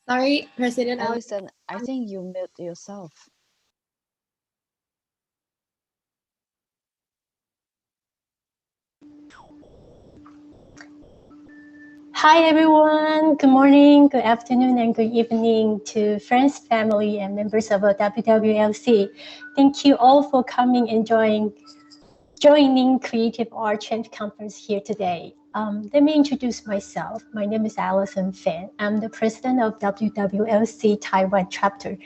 Sorry, President Allison. Allison, I think you mute yourself. Hi everyone, good morning, good afternoon, and good evening to friends, family, and members of WWLC. Thank you all for coming and joining Creative Art Change Conference here today. Let me introduce myself. My name is Allison Feng. I'm the president of WWLC Taiwan chapter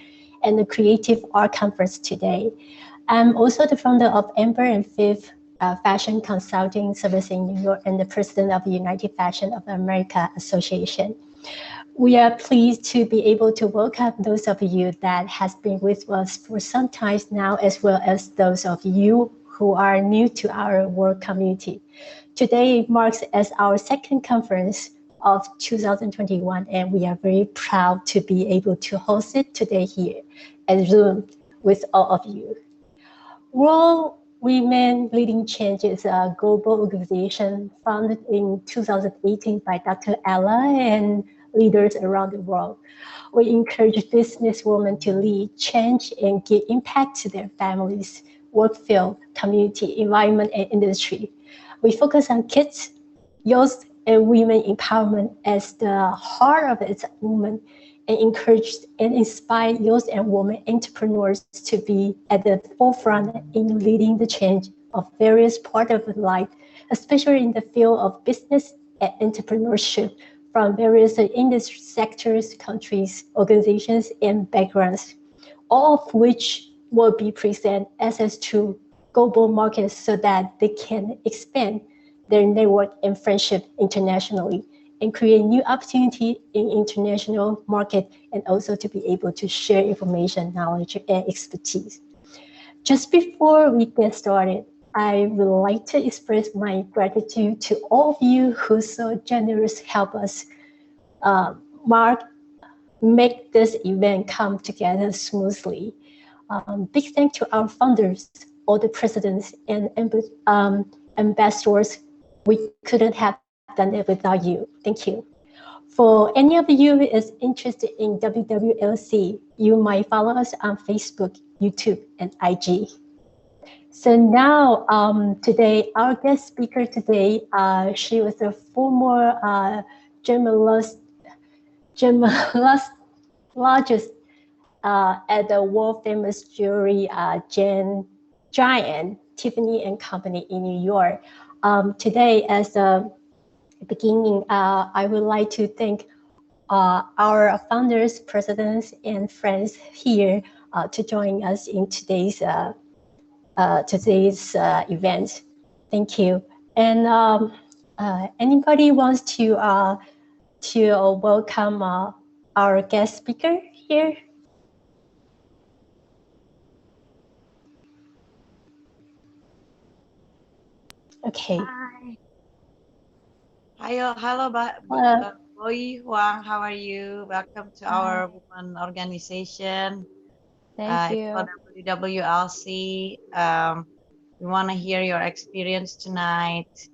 and the Creative Art Conference today. I'm also the founder of Amber and Fifth Fashion Consulting Service in New York and the president of the United Fashion of America Association. We are pleased to be able to welcome those of you that has been with us for some time now, as well as those of you who are new to our work community. Today marks as our second conference of 2021, and we are very proud to be able to host it today here at Zoom with all of you. World Women Leading Change is a global organization founded in 2018 by Dr. Ella and leaders around the world. We encourage businesswomen to lead change and give impact to their families, work field, community, environment, and industry. We focus on kids, youth, and women empowerment as the heart of its movement, and encourage and inspire youth and women entrepreneurs to be at the forefront in leading the change of various parts of life, especially in the field of business and entrepreneurship from various industry sectors, countries, organizations, and backgrounds, all of which will be present access to global markets so that they can expand their network and friendship internationally and create new opportunity in international market, and also to be able to share information, knowledge, and expertise. Just before we get started, I would like to express my gratitude to all of you who so generous help us make this event come together smoothly. Big thank to our founders, all the presidents and ambassadors. We couldn't have done it without you. Thank you. For any of you who is interested in WWLC, you might follow us on Facebook, YouTube, and IG. So now, today, our guest speaker today, she was a former gemologist at the world famous jewelry giant Tiffany and Company in New York. Today, as a beginning, I would like to thank our founders, presidents, and friends here to join us in today's event. Thank you. And anybody wants to welcome our guest speaker here? Okay. Hello, Baoyi, Huang. How are you? Welcome to our woman organization. Thank you. For WWLC. We want to hear your experience tonight.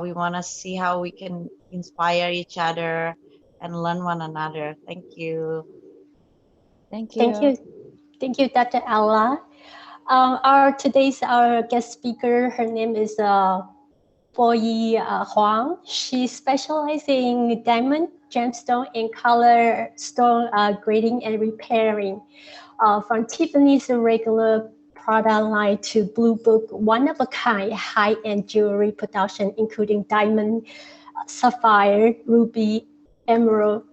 We want to see how we can inspire each other and learn one another. Thank you. Thank you. Thank you. Thank you, Dr. Ella. Today's our guest speaker, her name is Baoyi Huang. She specializes in diamond, gemstone, and color stone grading and repairing. From Tiffany's regular product line to Blue Book, one-of-a-kind high-end jewelry production, including diamond, sapphire, ruby, emerald,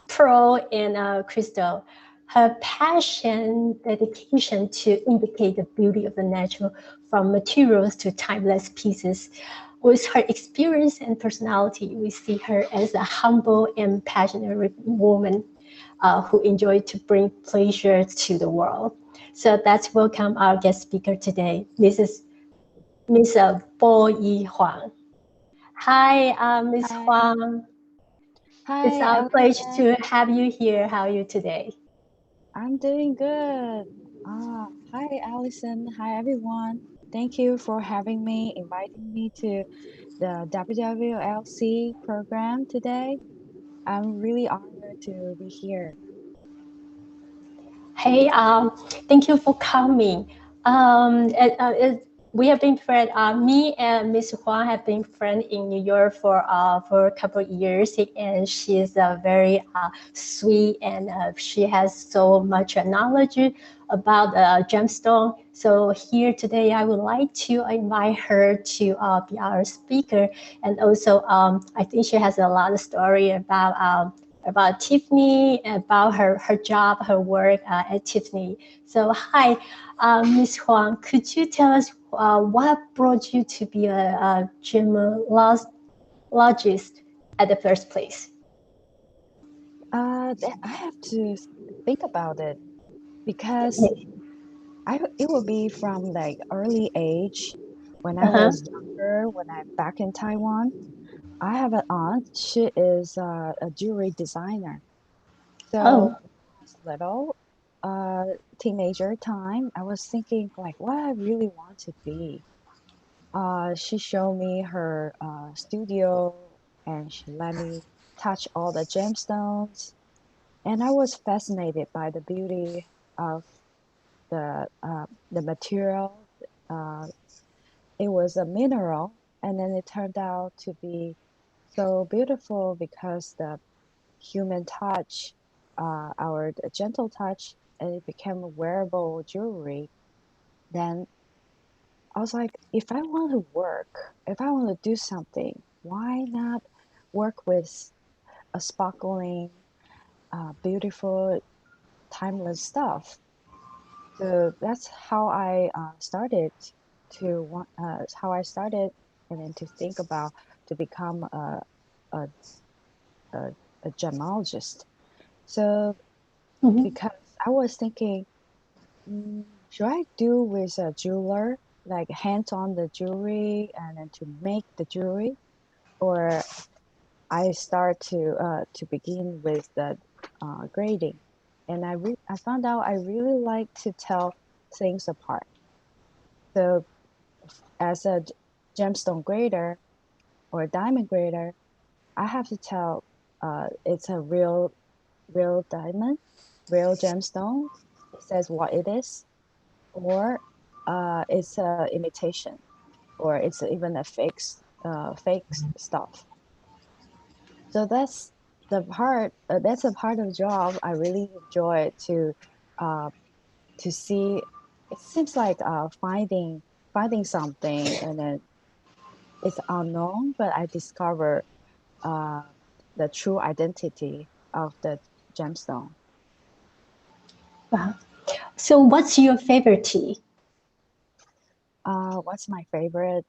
pearl, and crystal. Her passion, dedication to indicate the beauty of the natural from materials to timeless pieces. With her experience and personality, we see her as a humble and passionate woman who enjoys to bring pleasure to the world. So let's welcome our guest speaker today, Miss Baoyi Huang. Hi, Ms. Huang. Hi, It's our pleasure to have you here. How are you today? I'm doing good. Hi, Allison. Hi, everyone. Thank you for having me, inviting me to the WWLC program today. I'm really honored to be here. Hey, thank you for coming. We have been friends. Me and Miss Huang have been friends in New York for a couple of years, and she's very sweet, and she has so much knowledge about Gemstone. So here today, I would like to invite her to be our speaker, and also I think she has a lot of story about Tiffany, about her job, her work at Tiffany. So hi, Ms. Huang, could you tell us what brought you to be a gemologist at the first place? I have to think about it because it will be from like early age when I Uh-huh. was younger, when I'm back in Taiwan. I have an aunt. She is a jewelry designer. So Oh, when I was little, uh, teenager time, I was thinking like what I really want to be. She showed me her studio and she let me touch all the gemstones. And I was fascinated by the beauty of the material. Uh, it was a mineral, and then it turned out to be so beautiful because the human touch, our gentle touch, and it became a wearable jewelry. Then I was like, if I want to work, if I want to do something, why not work with a sparkling, beautiful, timeless stuff? So that's how I started how I started, and then to think about to become a, a, a gemologist. So mhm. because I was thinking, should I do with a jeweler, like hands on the jewelry and then to make the jewelry, or I start to begin with the grading, and I found out I really like to tell things apart. So as a gemstone grader or a diamond grader, I have to tell it's a real diamond, real gemstone. It says what it is, or it's a imitation, or it's even a fake stuff. So that's a part of the job I really enjoy uh, to see. It seems like finding something and then it's unknown, but I discover uh, the true identity of the gemstone. Wow. So what's your favorite tea? What's my favorite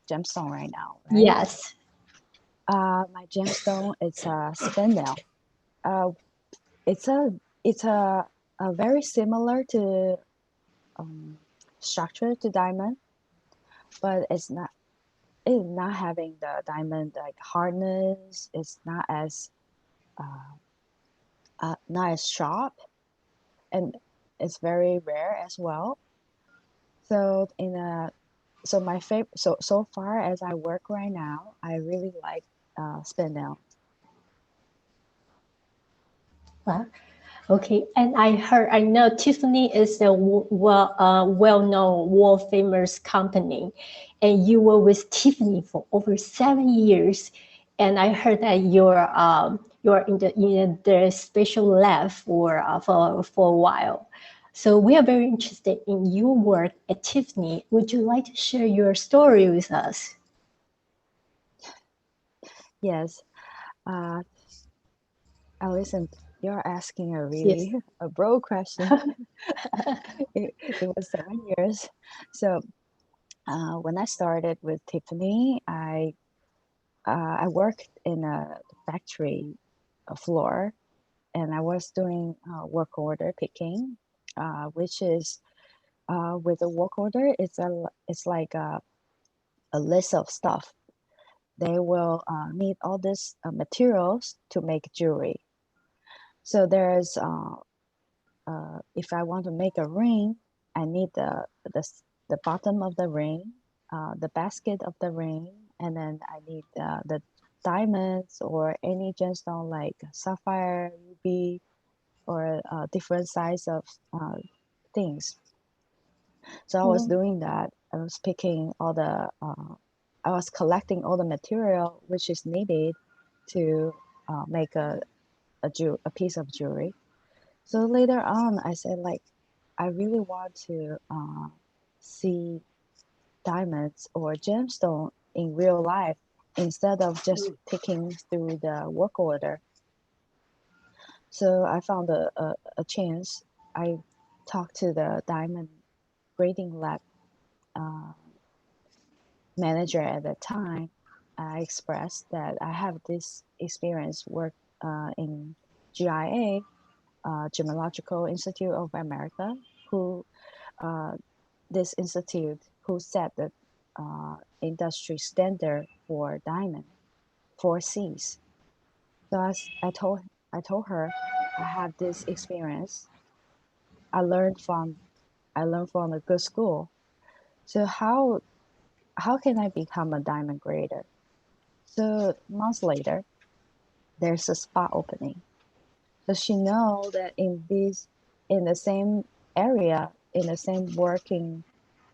gemstone right now, right? Yes. My gemstone it's a spindle. Uh, it's a very similar to um, structure to diamond, but it's not having the diamond like hardness. It's uh, not as sharp, and it's very rare as well. So in a my favorite so far as I work right now, I really like spindle. Wow. Okay, and I know Tiffany is a well-known, world-famous company, and you were with Tiffany for over 7 years, and I heard that you're in the special lab for a while. So we are very interested in your work at Tiffany. Would you like to share your story with us? Yes, uh, Allison, you're asking a Yes. really a broad question. It was 7 years. So when I started with Tiffany, I worked in a factory floor, and I was doing work order picking, which is with a work order, it's like a list of stuff. They will need all these materials to make jewelry. So there's if I want to make a ring, I need the bottom of the ring, the basket of the ring, and then I need diamonds or any gemstone like sapphire, ruby, or different size of things. So I was doing that. I was picking all the, I was collecting all the material which is needed to make a piece of jewelry. So later on, I said like, I really want to see diamonds or gemstone in real life instead of just picking through the work order. So I found a chance. I talked to the diamond grading lab manager at the time. I expressed that I have this experience work in GIA, Gemological Institute of America, who this institute who set the industry standard for diamond, 4 Cs. So I told her I have this experience. I learned from a good school. So how can I become a diamond grader? So months later, there's a spot opening. So she know that in the same area, in the same working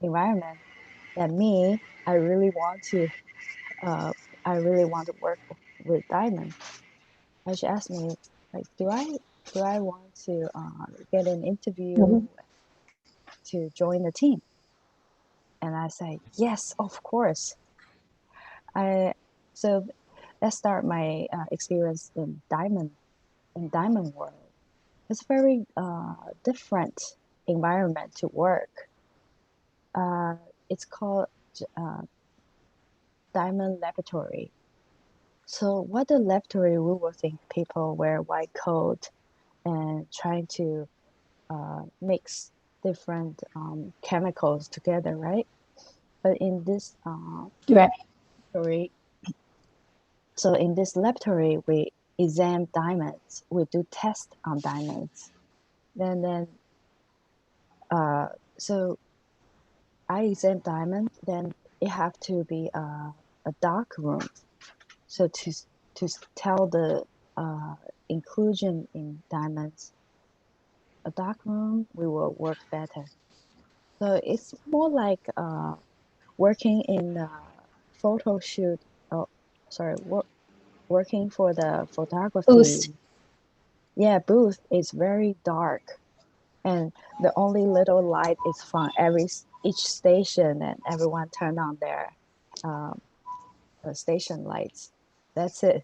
environment, that me, uh, I really want to work with diamond. And she asked me, like, do I want to get an interview to join the team? And I say, yes, of course. I so let's start my experience in diamond world. It's very different environment to work. It's called uh, diamond laboratory. So what the laboratory, we will think people wear white coat and trying to mix different chemicals together, right? But in this Right. laboratory, so in this laboratory, we examine diamonds. We do tests on diamonds. Then so I examine diamond. Then it have to be a dark room. So to tell the inclusion in diamonds, a dark room, we will work better. So it's more like working in a photo shoot. Oh, sorry, working for the photography. Boost. Yeah, booth is very dark, and the only little light is from each station, and everyone turn on their um, station lights. That's it.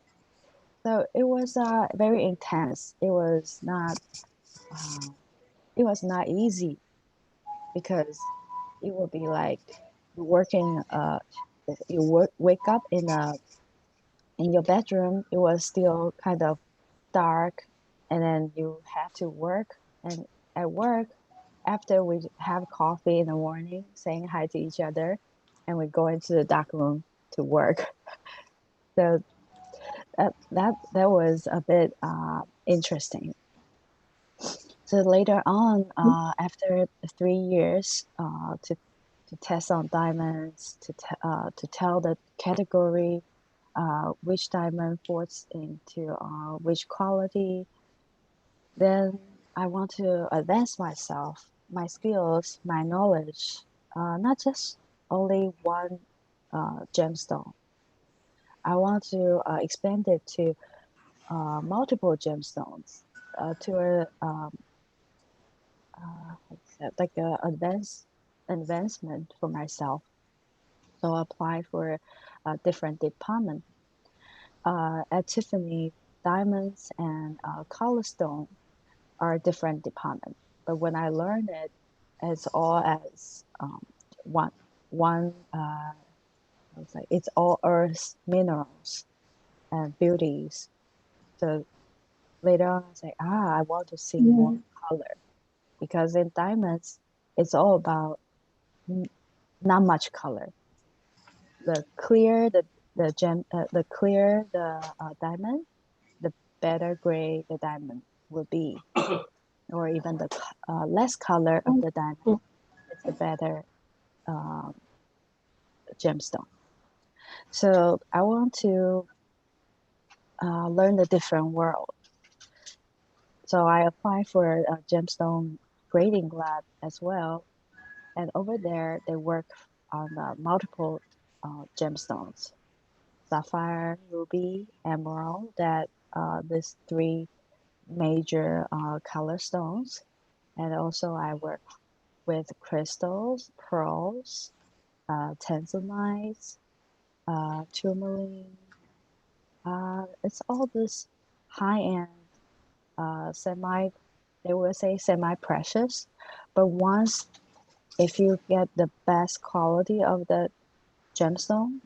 So it was very intense. Uh, it was not easy because it would be like working. Wake up in your bedroom. It was still kind of dark, and then you had to work. And at work, after we have coffee in the morning, saying hi to each other, and we go into the dark room to work. So that was a bit interesting. So later on, after 3 years, to test on diamonds, to tell the category, which diamond falls into which quality, then I want to advance myself, my skills, my knowledge, not just only one gemstone. I want to expand it to multiple gemstones, to like a advancement for myself. So I apply for a different department. At Tiffany, diamonds and color stone are different department. But when I learned it, it's all as one one. I was like, it's all earth minerals and beauties. So later on, I say, I want to see more color, because in diamonds, it's all about not much color. The clear the clear the diamond, the better gray the diamond will be, or even the less color of the diamond, it's the better um, gemstone. So I want to learn a different world. So I applied for a gemstone grading lab as well, and over there they work on multiple gemstones: sapphire, ruby, emerald. That these three major color stones, and also I work with crystals, pearls, tanzanite, tourmaline. It's all this high-end, they will say semi-precious, but once if you get the best quality of the gemstone,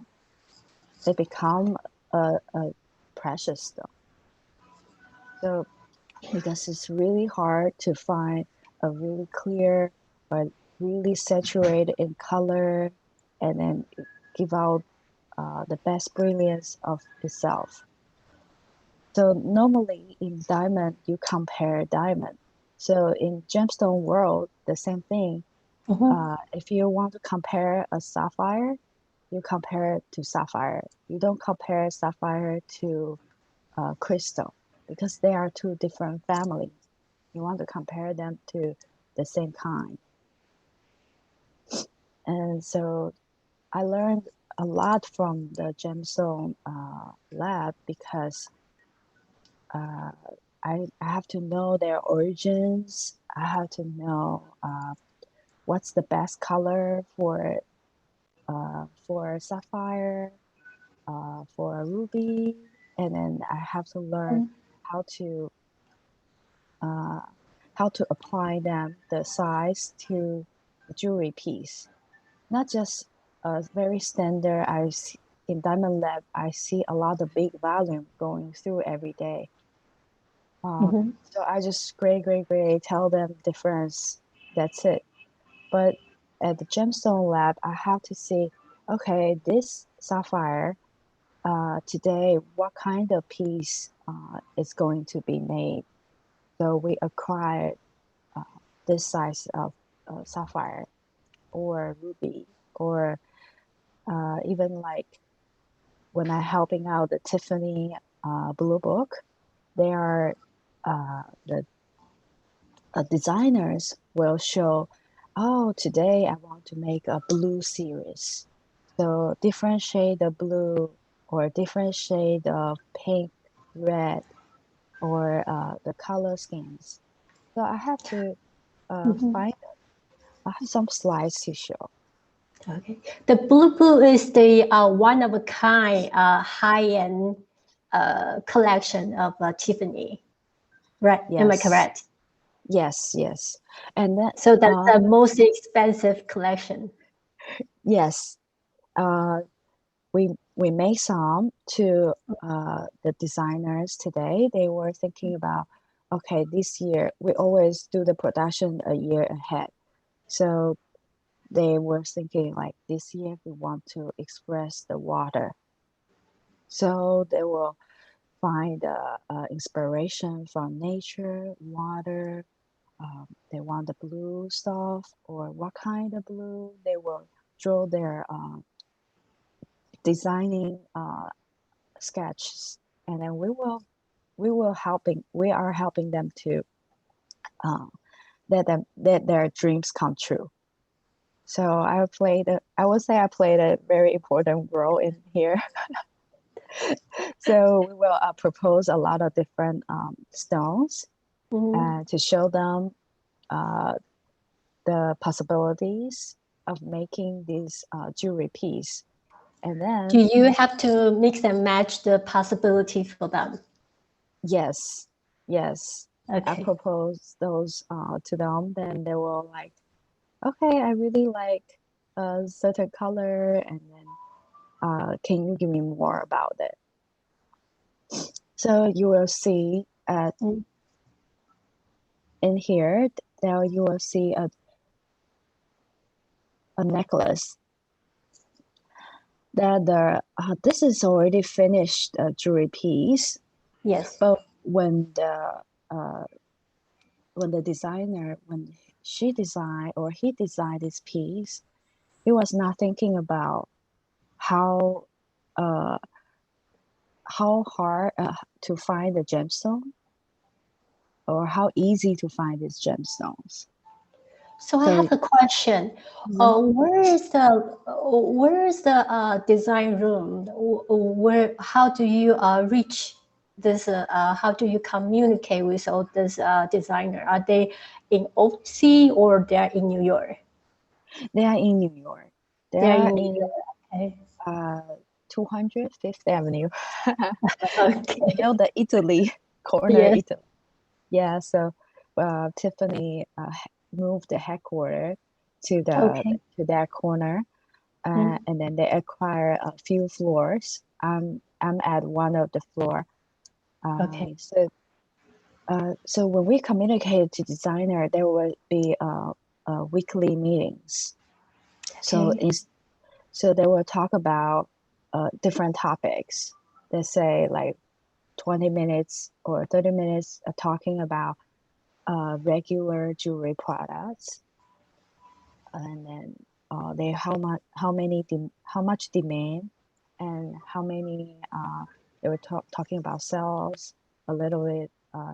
they become a precious stone. So because it's really hard to find a really clear but really saturated in color and then give out the best brilliance of itself. So normally in diamond, you compare diamond. So in gemstone world, the same thing. If you want to compare a sapphire, you compare it to sapphire. You don't compare sapphire to crystal because they are two different families. You want to compare them to the same kind. And so I learned a lot from the gemstone lab because I have to know their origins. I have to know what's the best color for sapphire, for ruby, and then I have to learn how to uh, apply them the size to the jewelry piece. Not just a very standard. In Diamond Lab, I see a lot of big volume going through every day. So I just grade, tell them difference. That's it. But at the Gemstone Lab, I have to see, okay, this sapphire today, what kind of piece is going to be made? So we acquired this size of sapphire or ruby, or even like when I'm helping out the Tiffany Blue Book, they are the designers will show, oh, today I want to make a blue series. So different shade of blue or different shade of pink, red, or the color schemes. So I have to find, I have some slides to show. Okay. The blue is the one of a kind high-end collection of Tiffany, right? Yes. Am I correct? Yes, yes. And then so that's the most expensive collection. Yes. We made some to the designers today. They were thinking about, okay, this year we always do the production a year ahead. So they were thinking like this year we want to express the water. So they will find inspiration from nature, water. They want the blue stuff or what kind of blue. They will draw their designing sketches, and then we are helping them to let their dreams come true. So I would say I played a very important role in here. So we will propose a lot of different stones to show them the possibilities of making this jewelry piece. And then do you have to mix and match the possibility for them? Yes. Okay. I propose those to them, then they will like, okay, I really like a certain color, and then can you give me more about it? So you will see in here, now you will see a necklace that this is already finished jewelry piece. Yes. But when the designer, when she designed or he designed this piece, he was not thinking about how how hard to find the gemstone, or how easy to find these gemstones. So I have a question. Where is the design room? How do you reach this? How do you communicate with all this designer? Are they in OC or they are in New York? They are in New York. They They are are in New in York. Okay. 200 Fifth Avenue. Okay. You know, the Italy corner, Yes. Italy. Yeah, so Tiffany moved the headquarters to Okay. that corner, Mm. and then they acquire a few floors. I'm at one of the floor. Okay. So when we communicate to designer, there will be weekly meetings. So Okay. so they will talk about different topics. They say like 20 minutes or 30 minutes talking about regular jewelry products, and then they how much demand, and how many they were talking about sales a little bit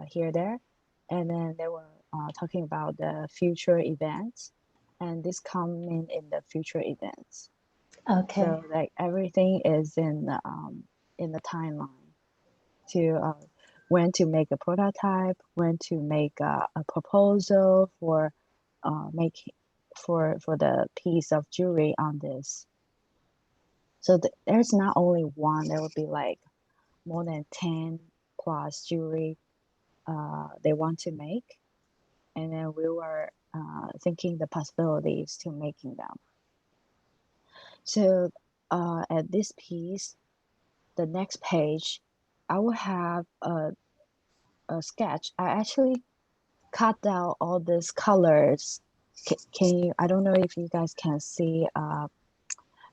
here there, and then they were talking about the future events, and this coming in the future events. Okay. So like everything is in the timeline to when to make a prototype, when to make a proposal for make for the piece of jewelry on this. So there's not only one. There will be like more than 10 plus jewelry they want to make, and then we were thinking the possibilities to making them. So at this piece, the next page, I will have a sketch. I actually cut out all these colors. Can you? I don't know if you guys can see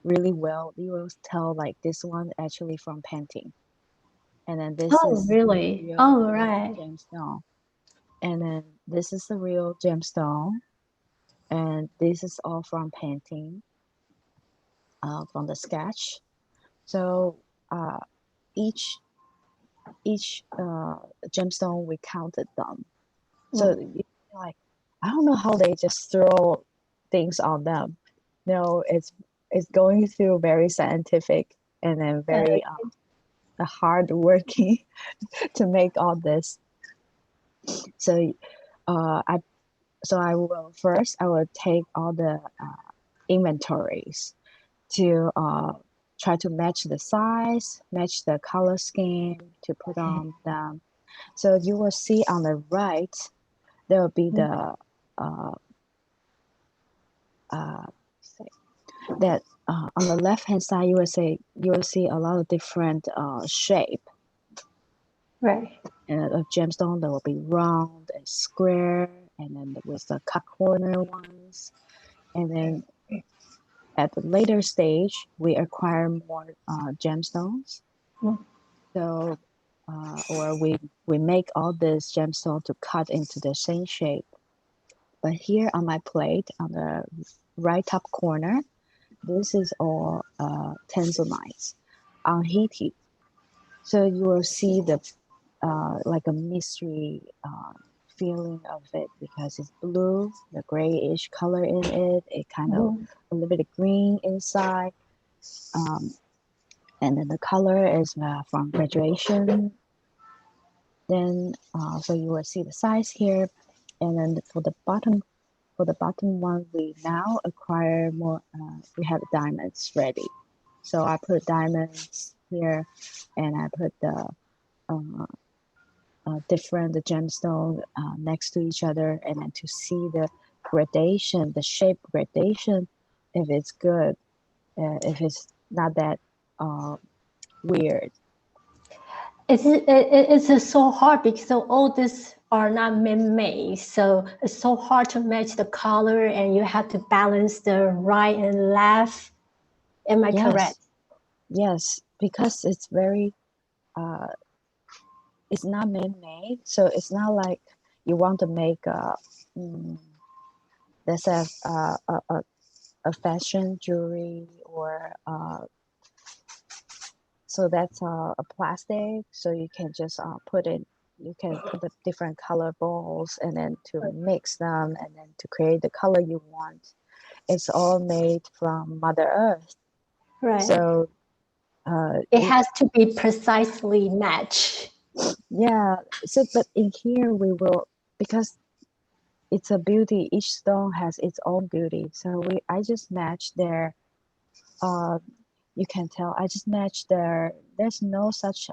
really well. You will tell like this one actually from painting, and then this Oh, is really? real Oh, right. gemstone, and then this is the real gemstone, and this is all from painting, from the sketch. So uh, each gemstone we counted them. So Mm. like, I don't know how they just throw things on them. No, it's going through very scientific and then very hard working to make all this. So I I will first I will take all the inventories to try to match the size, match the color scheme to put Okay. on them. So you will see on the right there will be Mm. the uh, uh, that on the left hand side you will see a lot of different shape, Right. and a gemstone that will be round and square, and then with the cut corner ones, and then at the later stage we acquire more gemstones. Mm. So or we make all this gemstone to cut into the same shape. But here on my plate on the right top corner, this is all tanzanites unheated. So you will see the like a mystery feeling of it because it's blue, the grayish color in it, it kind of Mhm. a little bit of green inside. Um, and then the color is from graduation. Then so you will see the size here, and then for the bottom one, we now acquire more. We have diamonds ready, so I put diamonds here, and I put the uh, different the gemstone next to each other, and then to see the gradation, the shape gradation, if it's good, if it's not that weird. It's so hard because all these are not man-made. So it's so hard to match the color, and you have to balance the right and left. Am I Yes, correct? yes, because it's very uh, it's not man-made, so it's not like you want to make mm, let's say a fashion jewelry or So that's a plastic. So you can just put it. You can put the different color balls and then to mix them and then to create the color you want. It's all made from Mother Earth. Right. So it has to be precisely matched. Yeah. So, but in here we will, because it's a beauty. Each stone has its own beauty. So I just match their. You can tell. I just match their. There's no such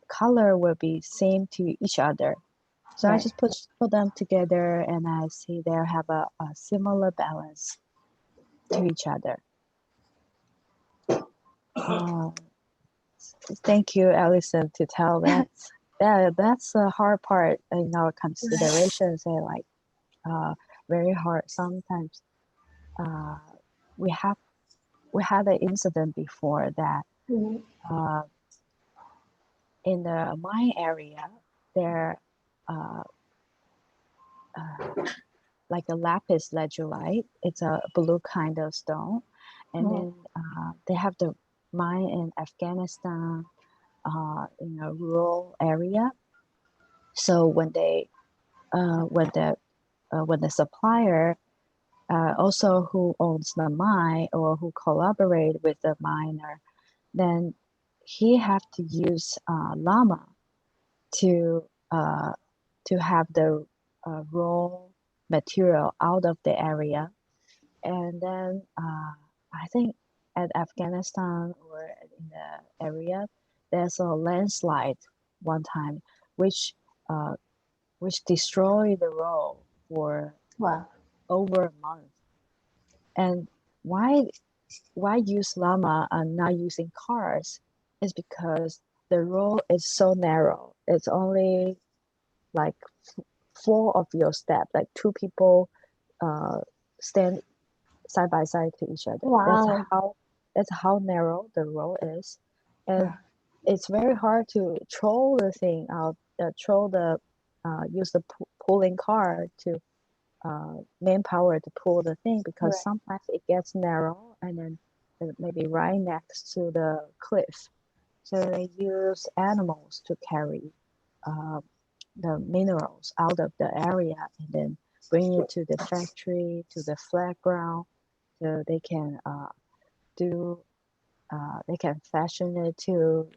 color will be same to each other. So I just put them together, and I see they have a similar balance to each other. Thank you, Allison, to tell that. That's the hard part in our considerations. And like very hard sometimes. We had an incident before that. In the mine area, there like a lapis lazuli. It's a blue kind of stone, and then they have the mine in Afghanistan, in a rural area. So when the supplier, also who owns the mine or who collaborate with the miner, then he have to use llama to have the raw material out of the area. And then I think at Afghanistan or in the area, there's a landslide one time, which destroyed the road for over a month. And why use llama and not using cars is because the road is so narrow. It's only like 4 of your steps, like 2 people stand side by side to each other. That's how narrow the road is, and it's very hard to throw the thing out. Use the pulling car to manpower to pull the thing, because sometimes it gets narrow and then maybe right next to the cliff. So they use animals to carry the minerals out of the area and then bring it to the factory, to the flat ground, so they can they can fashion it to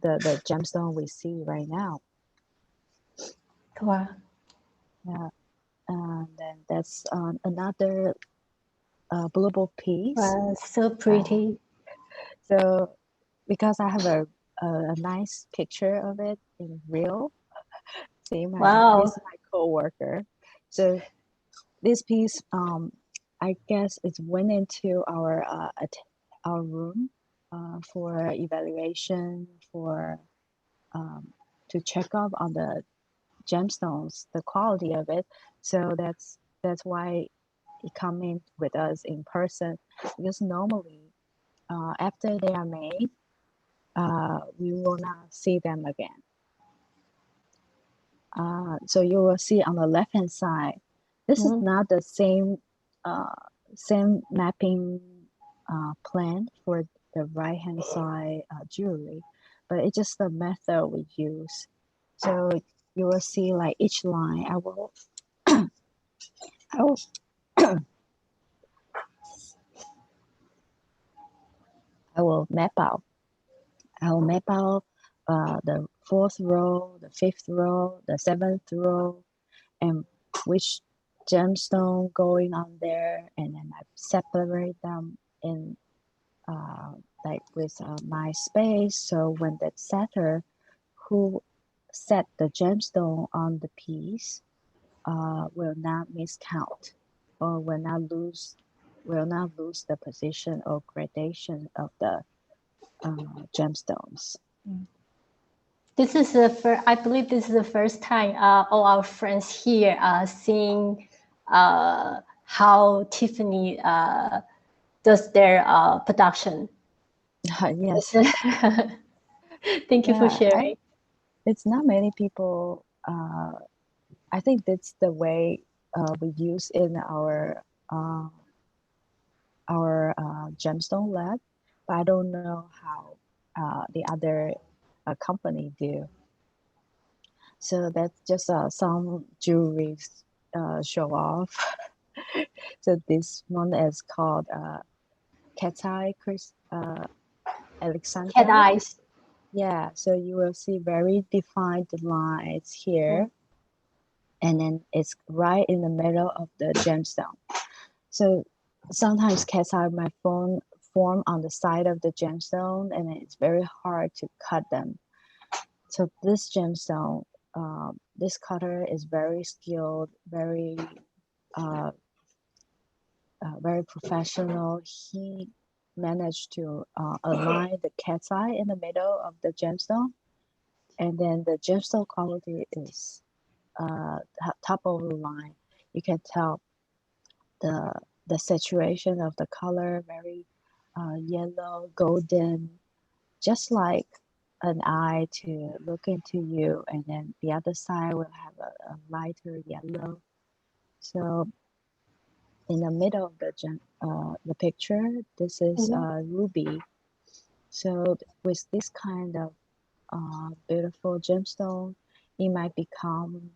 the gemstone we see right now. Wow. Yeah, and then that's another bluebell piece. Wow, so pretty. So because I have a nice picture of it in real, see he's my co-worker. So this piece, I guess, it went into our room for evaluation, for to check up on the gemstones, the quality of it. So that's why it come in with us in person, because normally after they are made, we will not see them again. So you will see on the left hand side, this is not the same mapping plan for the right hand side jewelry, but it's just the method we use. So you will see like each line. I will I will map out. I will map out the 4th row, the 5th row, the 7th row, and which gemstone going on there, and then I separate them in like with my space. So when the setter who set the gemstone on the piece will not miscount or will not lose the position or gradation of the gemstones. This is I believe this is the first time all our friends here are seeing how Tiffany does their production. Yes. Thank you for sharing. It's not many people. I think that's the way we use in our gemstone lab. but I don't know how the other company do. So that's just some jewelry show off. So this one is called Cat's Eye Cat Alexandrite. eyes. Yeah, so you will see very defined lines here. And then it's right in the middle of the gemstone. So sometimes cat's eye might form on the side of the gemstone, and it's very hard to cut them. So this gemstone, this cutter is very skilled, very professional. He managed to align the cat's eye in the middle of the gemstone, and then the gemstone quality is top of the line. You can tell the saturation of the color, very yellow, golden, just like an eye to look into you, and then the other side will have a lighter yellow. So in the middle of the picture, this is ruby. So with this kind of beautiful gemstone, it might become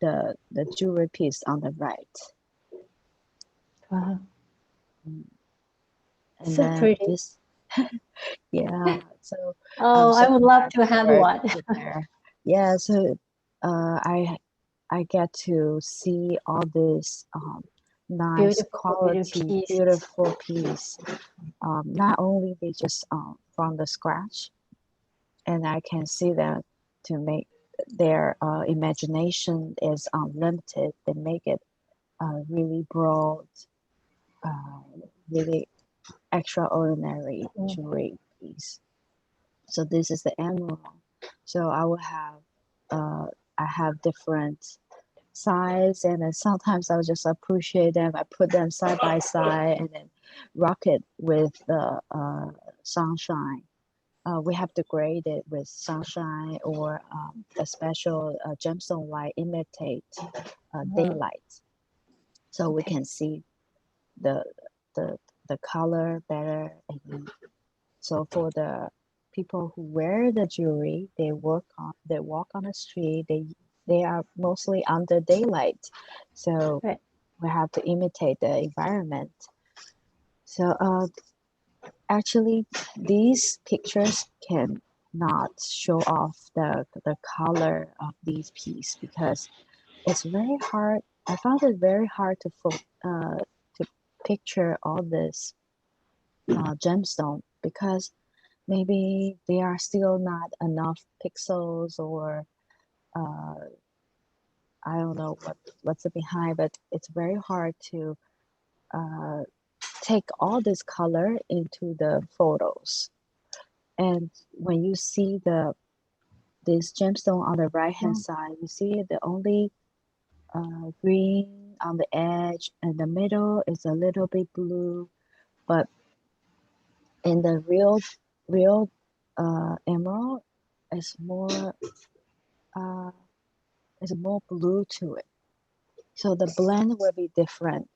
the jewelry piece on the right. Wow. And so then pretty. this, yeah. So Oh, I would love to have one. Yeah. So I get to see all this nice quality, beautiful piece. Not only they just from the scratch, and I can see them to make their imagination is unlimited. They make it really broad, really extraordinary jewelry piece. So this is the emerald. So I will have I have different size, and then sometimes I'll just appreciate them. I put them side by side and then rock it with the sunshine. We have to grade it with sunshine or a special gemstone light imitate daylight, so we can see the the the color better. And so for the people who wear the jewelry, they walk on the street. They are mostly under daylight, so we have to imitate the environment. So actually, these pictures can not show off the color of these pieces because it's very hard. I found it very hard to picture all this gemstone because maybe there are still not enough pixels, or I don't know what's behind, but it's very hard to take all this color into the photos. And when you see this gemstone on the right hand side, you see the only green on the edge, and the middle is a little bit blue, but in the real emerald is more blue to it. So the blend will be different.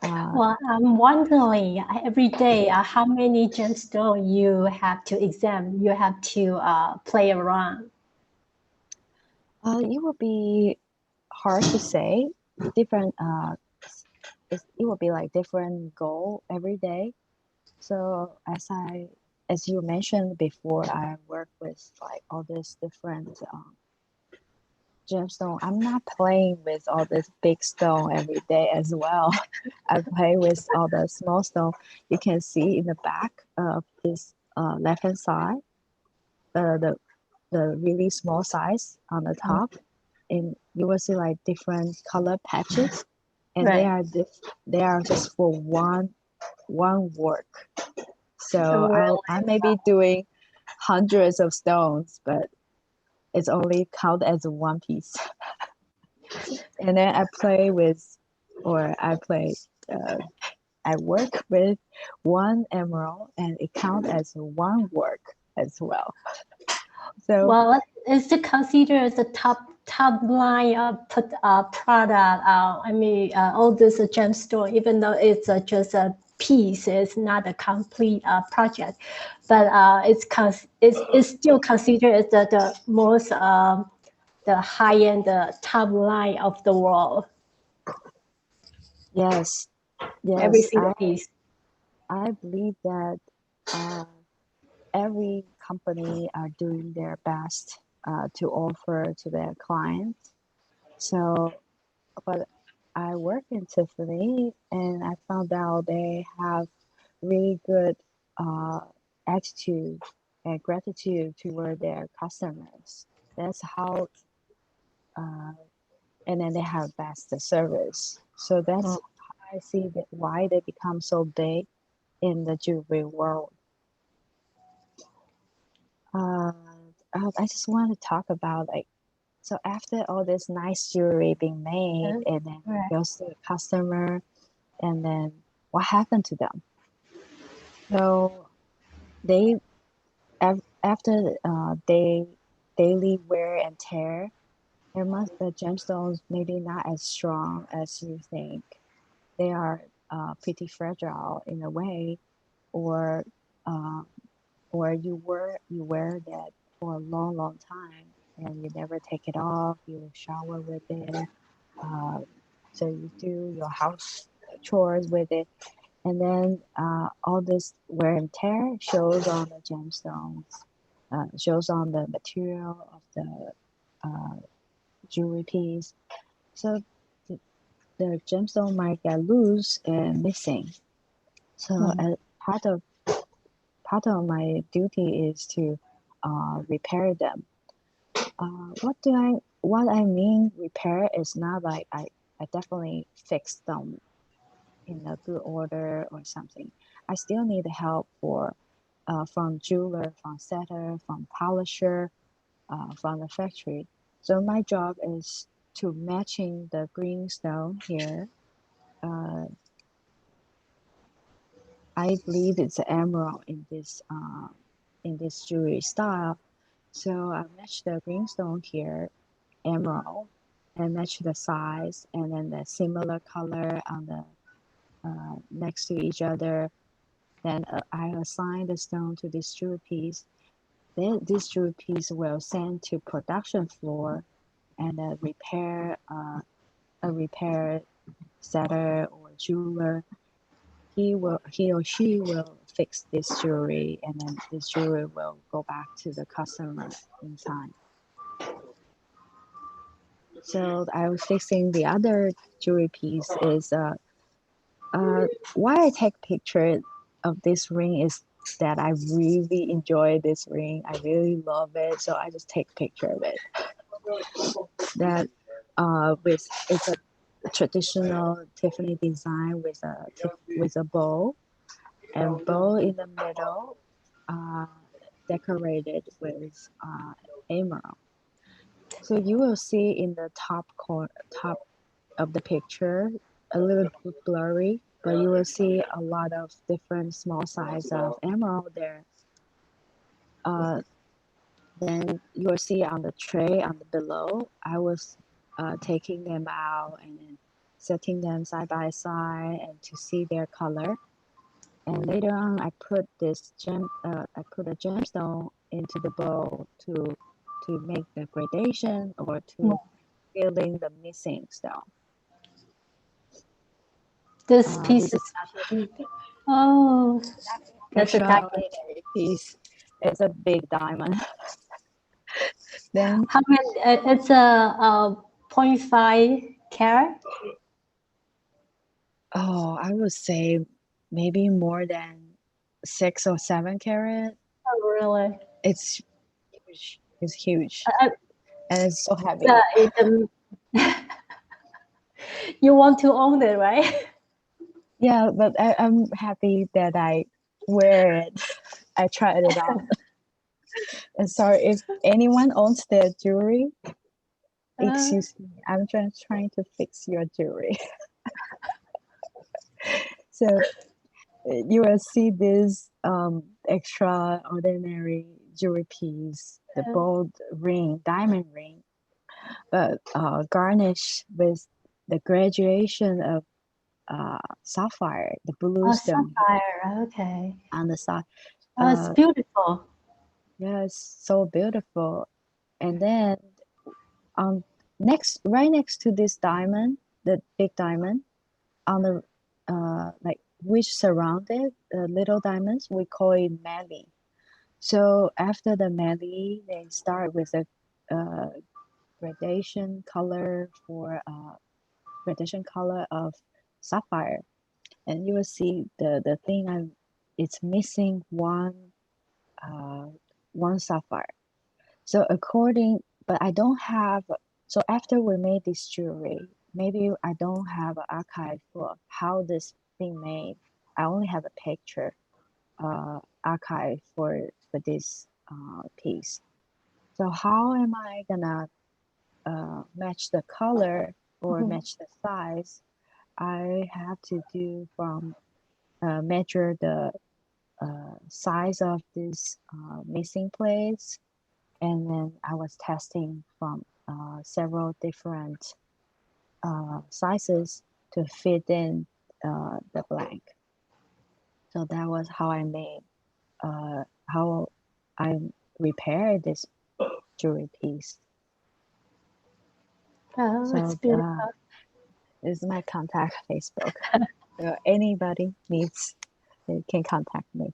Well, I'm wondering every day how many gemstones you have to examine, you have to play around. It will be hard to say. Different. It will be like different goal every day. So as you mentioned before, I work with like all these different gemstone. I'm not playing with all this big stone every day as well. I play with all the small stone. You can see in the back of this left hand side, the really small size on the top, and you will see like different color patches, and they are just for one work. So I may be doing hundreds of stones, but it's only count as one piece. And then I play with, or I play, I work with one emerald, and it counts as one work as well. So well, is it considered the top top line product. I mean, all this gemstone, even though it's just a piece, it's not a complete project, but it's still considered as the most the high-end top line of the world. Yes, Every yes, single piece. I believe that every company are doing their best to offer to their clients. So, but I work in Tiffany, and I found out they have really good attitude and gratitude toward their customers. That's how, and then they have best service. So that's how I see that why they become so big in the jewelry world. I just want to talk about like, so after all this nice jewelry being made, and then it goes to the customer, and then what happened to them? So they after they daily wear and tear, the gemstones maybe not as strong as you think. They are pretty fragile in a way, or uh, or you wear that for a long time and you never take it off. You shower with it, so you do your house chores with it, and then all this wear and tear shows on the gemstones, shows on the material of the jewelry piece. So the gemstone might get loose and missing. So part of my duty is to repair them. What I mean repair is not like I definitely fix them in a good order or something. I still need help from jeweler, from setter, from polisher, from the factory. So my job is to matching the green stone here. I believe it's an emerald in this jewelry style. So I match the green stone here, emerald, and match the size and then the similar color on the next to each other. Then I assign the stone to this jewelry piece. Then this jewelry piece will send to production floor, and a repair setter or jeweler. He or she will fix this jewelry, and then this jewelry will go back to the customer in time. So I was fixing the other jewelry piece is why I take picture of this ring is that I really enjoy this ring. I really love it, so I just take picture of it. That it's a traditional Tiffany design with a bow, and bow in the middle, decorated with emerald. So you will see in the top of the picture, a little blurry, but you will see a lot of different small size of emerald there. Then you will see on the tray on the below, I was taking them out and then setting them side by side and to see their color. And later on, I put a gemstone into the bowl to make the gradation or to fill in the missing stone. This piece is that's a diamond piece. It's a big diamond. Then how many? It's a 0.5 carat. Oh, I would say maybe more than 6 or 7 carat. Oh, really? It's huge. It's huge, I, and it's so heavy. You want to own it, right? Yeah, but I'm happy that I wear it. I tried it on. And sorry if anyone owns their jewelry. Excuse me, I'm just trying to fix your jewelry. So you will see this extraordinary jewelry piece, the bold ring, diamond ring. but garnish with the graduation of sapphire, the blue Oh, stone sapphire. Okay. on the side. Oh, it's beautiful. Yes, so beautiful. And then right next to this diamond, the big diamond, on the like which surrounded the little diamonds, we call it melee. So after the melee, they start with a gradation color for gradation color of sapphire, and you will see the thing it's missing one sapphire. So but I don't have. So after we made this jewelry, maybe I don't have an archive for how this thing made. I only have a picture archive for this piece. So how am I gonna match the color or match the size? I have to do from measure the size of this missing plates, and then I was testing from several different sizes to fit in the blank. So that was how I made how I repaired this jewelry piece. Oh, it's So beautiful. this is my contact Facebook. So anybody needs, they can contact me.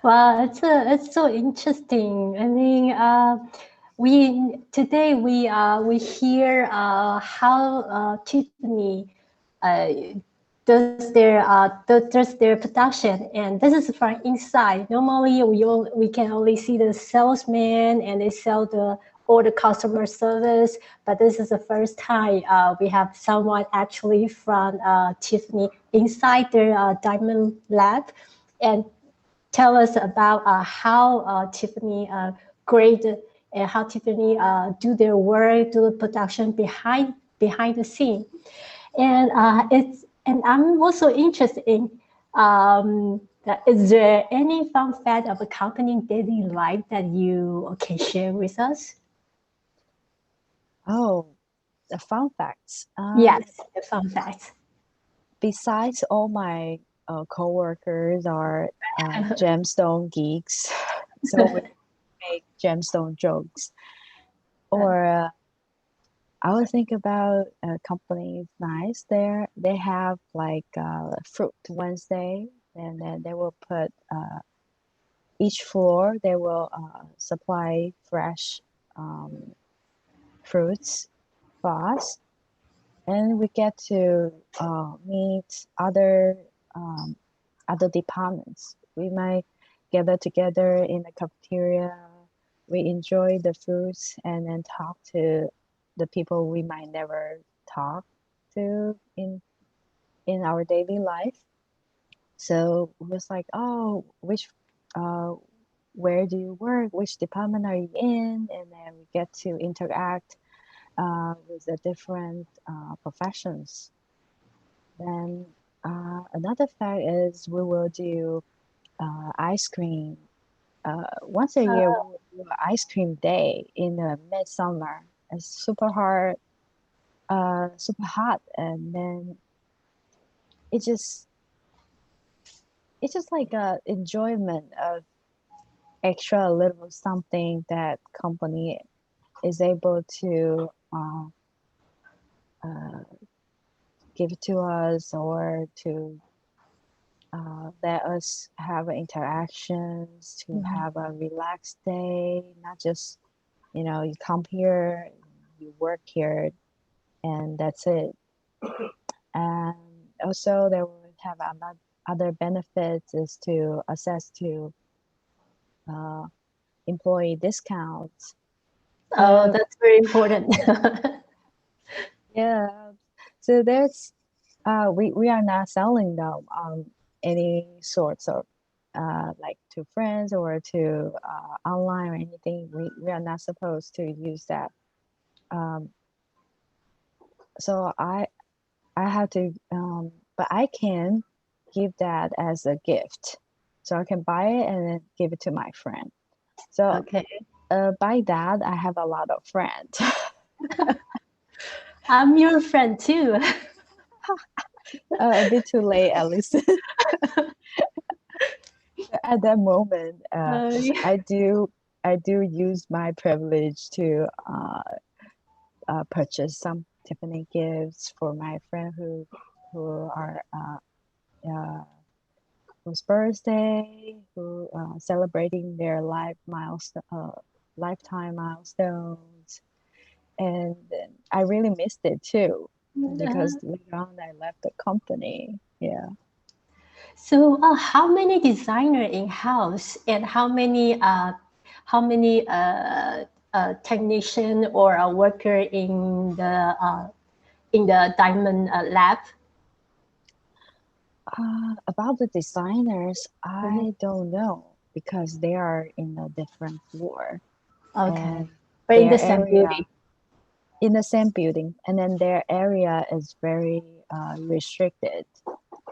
Wow, it's so interesting. I mean, today we hear how Tiffany uh, does their production, and this is from inside. Normally, we can only see the salesman and they sell all the customer service, but this is the first time we have someone actually from Tiffany inside their diamond lab, and tell us about how Tiffany grade and how Tiffany do their work, do the production behind the scene. And I'm also interested in is there any fun fact of a company daily life that you can share with us? Oh, the fun facts. Yes, the fun facts. Besides all my coworkers are gemstone geeks, so we make gemstone jokes. Or I would think about companies nice. They have like Fruit Wednesday, and then they will put each floor. They will supply fresh fruits for us, and we get to meet other departments. We might gather together in the cafeteria. We enjoy the fruits and then talk to the people we might never talk to in our daily life. So it was like, oh, where do you work? Which department are you in? And then we get to interact with the different professions. Then another fact is we will do ice cream. Once a year, we will do an ice cream day in the midsummer. It's super hot, and then it just it's just like a enjoyment of extra little something that company is able to give to us, or to let us have interactions, to have a relaxed day, not just, you come here, you work here, and that's it. And also they will have other benefits is to access to employee discounts. Oh, that's very important. Yeah. So there's we are not selling them any sorts of like to friends or to online or anything. We are not supposed to use that. So I have to but I can give that as a gift. So I can buy it and then give it to my friend. So Okay. By that, I have a lot of friends. I'm your friend too. A bit too late, Allison. At that moment, I do use my privilege to purchase some Tiffany gifts for my friend who are whose birthday, who celebrating their lifetime milestones, and I really missed it too because later on I left the company. Yeah. So, how many designer in house and how many technician or a worker in the diamond lab? About the designers, I don't know because they are in a different floor. Okay, And but in the their same area building. in the same building, and then their area is very restricted,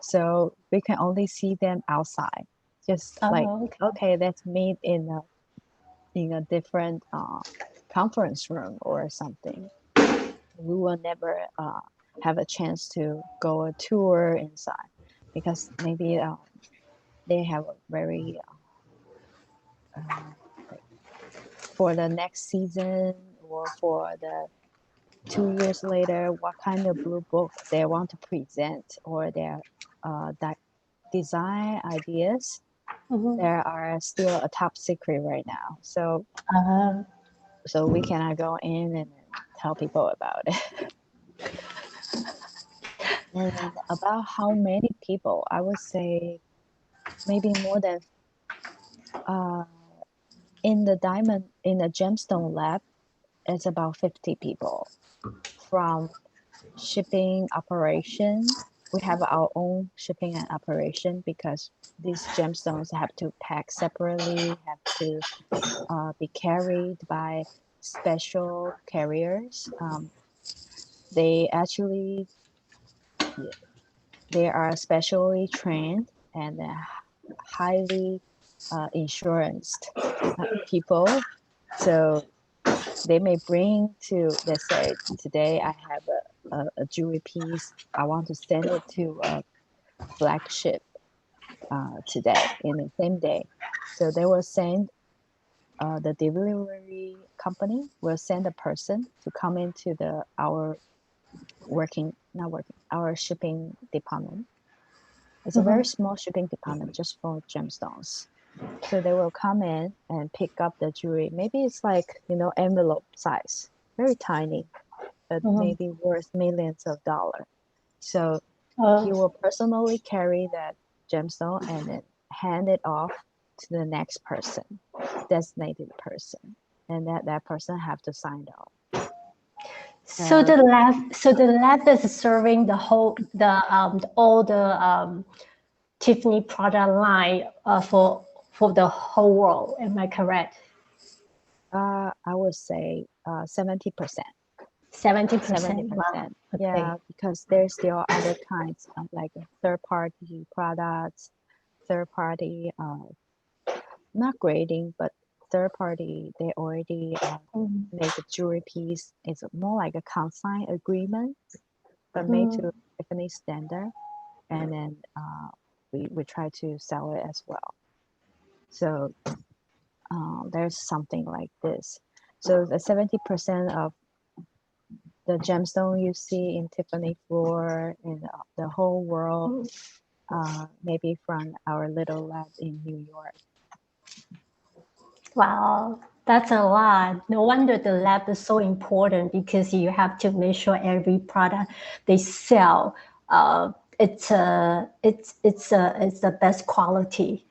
so we can only see them outside. Just like, Oh, okay. okay, let's meet in a different conference room or something. We will never have a chance to go a tour inside because maybe they have a very like for the next season or for the 2 years later, what kind of blue book they want to present or their design ideas. There are still a top secret right now, so Uh, we cannot go in and tell people about it. And about how many people, I would say maybe more than uh, in the gemstone lab, it's about 50 people from shipping operation. We have our own shipping and operation because these gemstones have to pack separately, have to be carried by special carriers. They actually they are specially trained and highly insured people. So they may bring to, let's say, today I have a jewelry piece. I want to send it to a flagship today in the same day. So they will send the delivery company will send a person to come into our our shipping department. It's a very small shipping department just for gemstones. So they will come in and pick up the jewelry. Maybe it's like, envelope size, very tiny, but maybe worth millions of dollars. So he will personally carry that gemstone and then hand it off to the next person, designated person, and that person have to sign off. so the lab is serving the whole all the Tiffany product line for the whole world. Am I correct? I would say 70%. 70%. Wow. 70%. Okay. Yeah, because there's still other kinds of like third-party products, third-party, not grading, but third-party, they already make a jewelry piece. It's more like a consign agreement, but made to Tiffany standard. And then we try to sell it as well. So there's something like this. So the 70% of the gemstone you see in Tiffany floor in the whole world, maybe from our little lab in New York. Wow, that's a lot. No wonder the lab is so important because you have to make sure every product they sell, it's the best quality.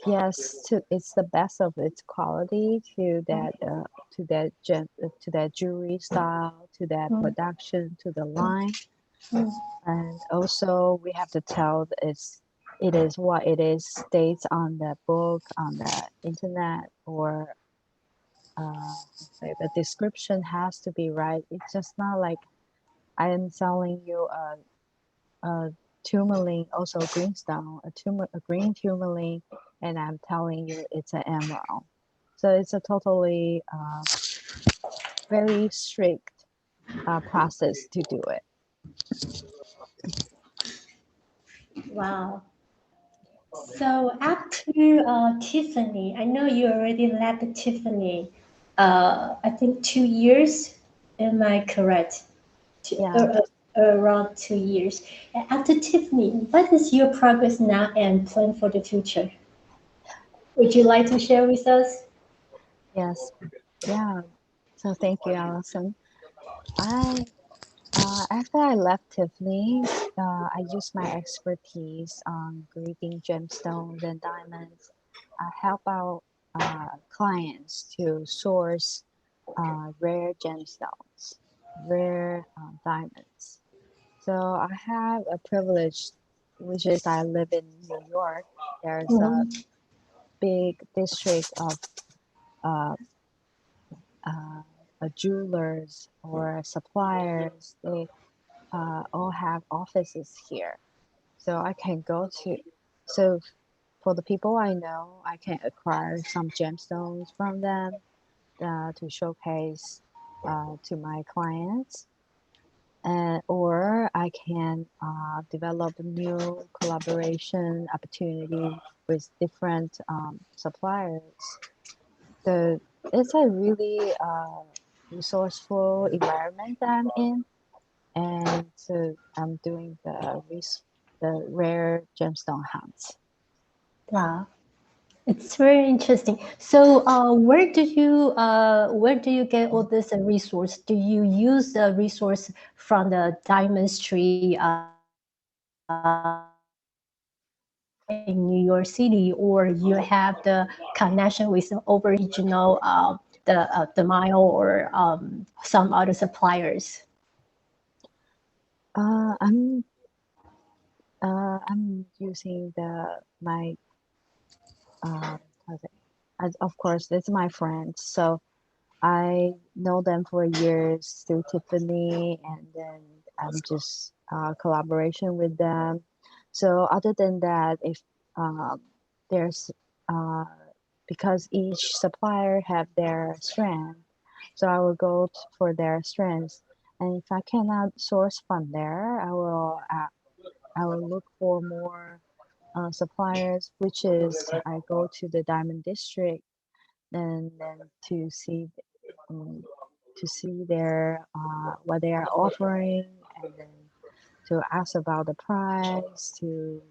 Yes, it's the best of its quality to that jewelry style, to that production, to the line, and also we have to tell it is what it is states on the book, on the internet, or the description has to be right. It's just not like I am selling you a tourmaline, also greenstone, a green tourmaline, and I'm telling you it's an emerald. So it's a totally very strict process to do it. Wow. So after Tiffany, I know you already left Tiffany, I think 2 years. Am I correct? Yeah. Around 2 years. And after Tiffany, what is your progress now and plan for the future? Would you like to share with us? Yes. Yeah. So thank you, Allison. I after I left Tiffany, I used my expertise on grading gemstones and diamonds. I help out clients to source rare gemstones, rare diamonds. So I have a privilege, which is I live in New York. There's a Mhm. big district of uh, jewelers or suppliers. They all have offices here. So I can go to, so for the people I know, I can acquire some gemstones from them to showcase to my clients. Or I can develop new collaboration opportunity with different suppliers. So it's a really resourceful environment that I'm in, and so I'm doing the rare gemstone hunts. Wow. It's very interesting. So, where do you get all this resource? Do you use the resource from the diamondry in New York City, or you have the connection with the over regional, the mile or some other suppliers? Uh, I'm I'm using the my how to say, of course it's my friends. So I know them for years through Tiffany, and then I'm just collaboration with them. So other than that, if there's uh, because each supplier have their strength, so I will go for their strengths. And if I cannot source from there, I will look for more suppliers, which is I go to the Diamond District and then um, to see their what they are offering, and then to ask about the price, to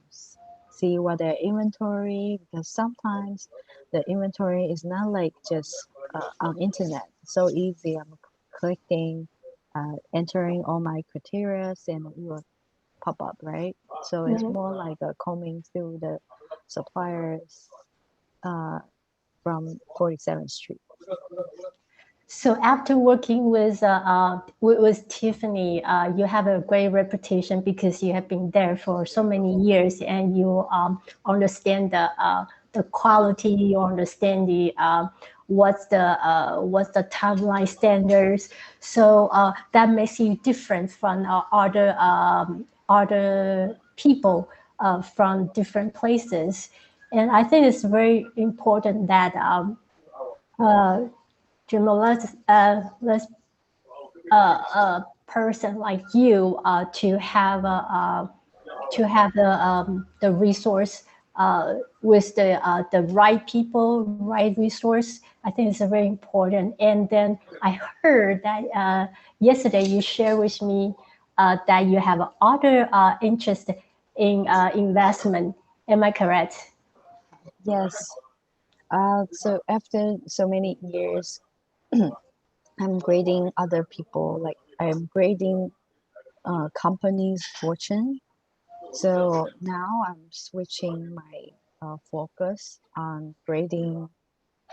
see what their inventory, because sometimes the inventory is not like just on internet. It's so easy. I'm clicking, entering all my criteria, and it will pop up, right? So it's Mhm. more like combing through the suppliers uh, from 47th Street. So after working with Tiffany, you have a great reputation because you have been there for so many years, and you understand the quality. You understand the what's the timeline standards. So that makes you different from other people from different places. And I think it's very important that uh, Gemologist, a person like you to have the resource with the right people, right resource. I think it's very important. And then I heard that yesterday you shared with me that you have other interest in investment. Am I correct? Yes. So after so many years, I'm grading other people. Like I'm grading companies' fortune. So now I'm switching my focus on grading,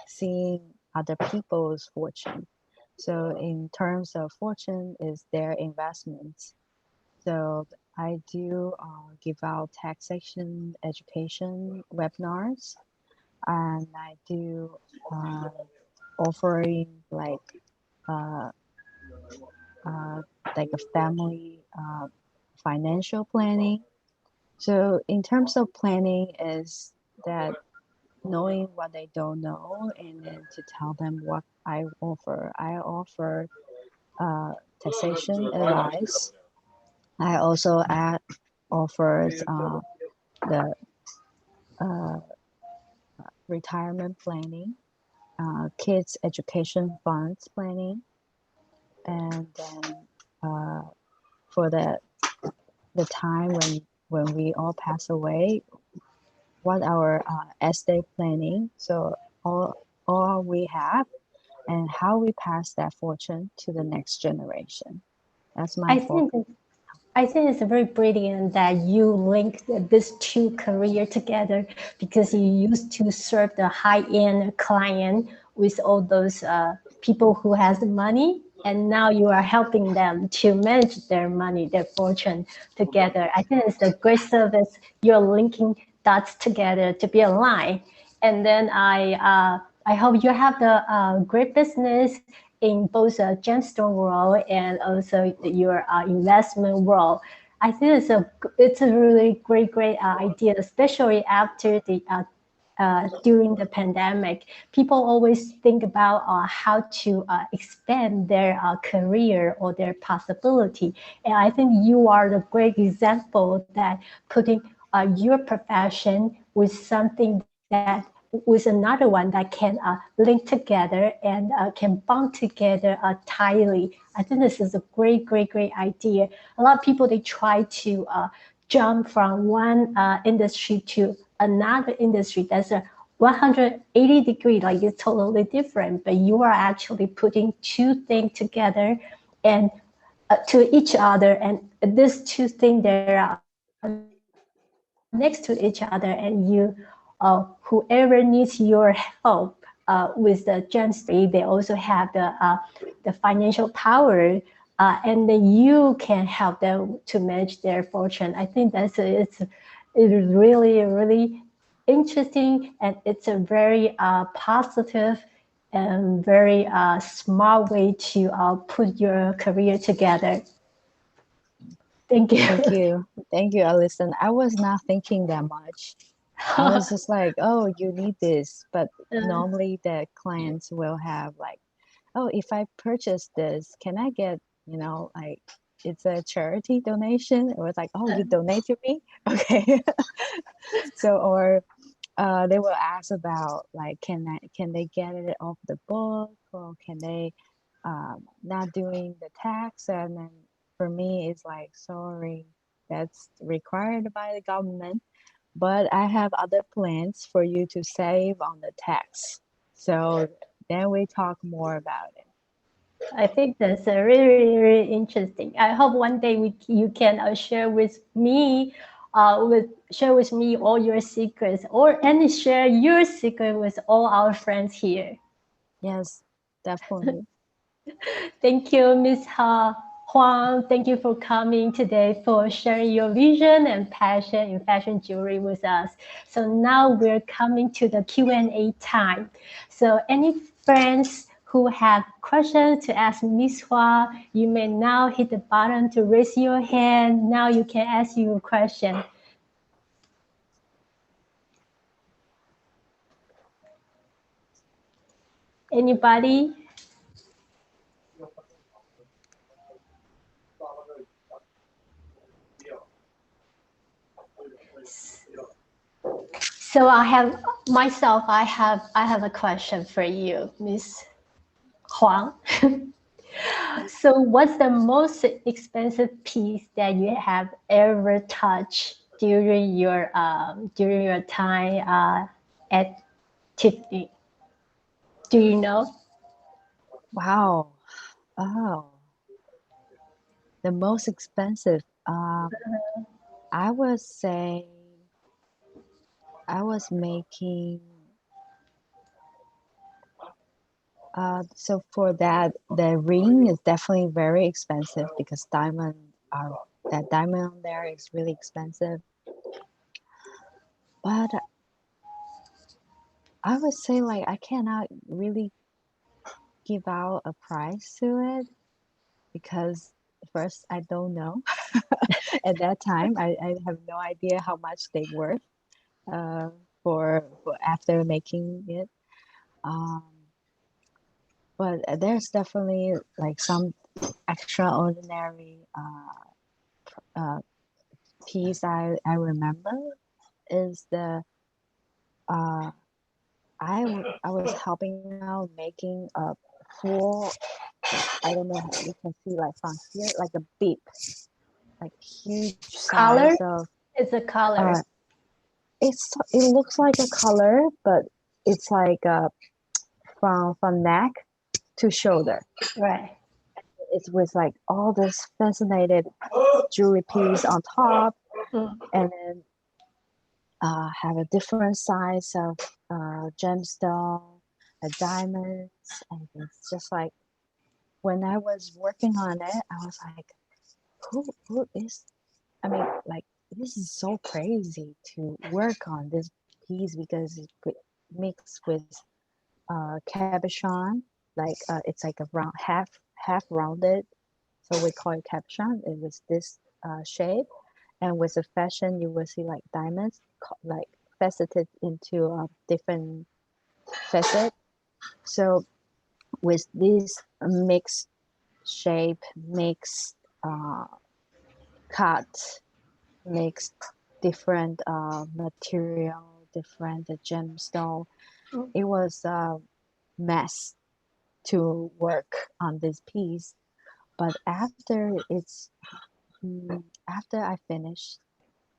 seeing other people's fortune. So in terms of fortune, is their investments. So I do give out taxation education webinars, and I do uh, offering uh, uh, like a family financial planning. So in terms of planning, is that knowing what they don't know, and then to tell them what I offer. I offer taxation advice. I also offers the uh, retirement planning, kids education funds planning, and then for the time when we all pass away, what our estate planning. So all we have and how we pass that fortune to the next generation. That's my I focus. think I think it's very brilliant that you link these two career together because you used to serve the high-end client with all those people who has the money, and now you are helping them to manage their money, their fortune together. I think it's a great service. You're linking dots together to be aligned, and then I hope you have the great business in both gemstone world and also your investment world. I think it's a really great idea, especially after the during the pandemic. People always think about how to expand their career or their possibility, and I think you are the great example that putting your profession with something that with another one that can link together and can bond together tightly. I think this is a great idea. A lot of people they try to jump from one industry to another industry. That's a 180 degree, like it's totally different. But you are actually putting two things together and to each other, and these two things they are next to each other, and whoever needs your help with the gemstone, they also have the financial power, and then you can help them to manage their fortune. I think it's really interesting, and it's a very positive and very smart way to put your career together. Thank you. Thank you, Allison. I was not thinking that much. I was just like, oh, you need this, but normally the clients will have like, oh, if I purchase this, can I get, like it's a charity donation? Or it's like, oh, you donate to me? Okay. So, or they will ask about like, can they get it off the book, or can they not doing the tax? And then for me, it's like, sorry, that's required by the government, but I have other plans for you to save on the tax. So then we talk more about it. I think that's really interesting. I hope one day you can share with me all your secrets, and share your secret with all our friends here. Yes, definitely. Thank you, Miss Huang. Thank you for coming today, for sharing your vision and passion in fashion jewelry with us. So now we're coming to the Q&A time. So any friends who have questions to ask Miss Huang, you may now hit the button to raise your hand. Now you can ask your question. Anybody? So I have a question for you, Miss Huang. So what's the most expensive piece that you have ever touched during your time at Tiffany? Do you know? Wow. Oh, the most expensive. I would say I was making. So for that, the ring is definitely very expensive because that diamond on there is really expensive. But I would say like I cannot really give out a price to it because first I don't know. At that time, I have no idea how much they worth. Uh, for after making it. Um, but there's definitely like some extraordinary uh, piece I remember is the uh, I was helping out making a full, I don't know how you can see like from here, like a beep, like huge Color? size of It's a color. it looks like a color, but it's like from neck to shoulder. Right. It's with like all this fascinated jewelry piece on top, and then have a different size of gemstone, diamonds, and it's just like when I was working on it, I was like, who is? I mean, like this is so crazy to work on this piece because it could mix with cabochon, like it's like a round half rounded, so we call it cabochon. It was this shape, and with the fashion, you will see like diamonds, like faceted into a different facet. So with this mixed shape, mixed cut, mixed different material, different gemstone. It was a mess to work on this piece, but after I finished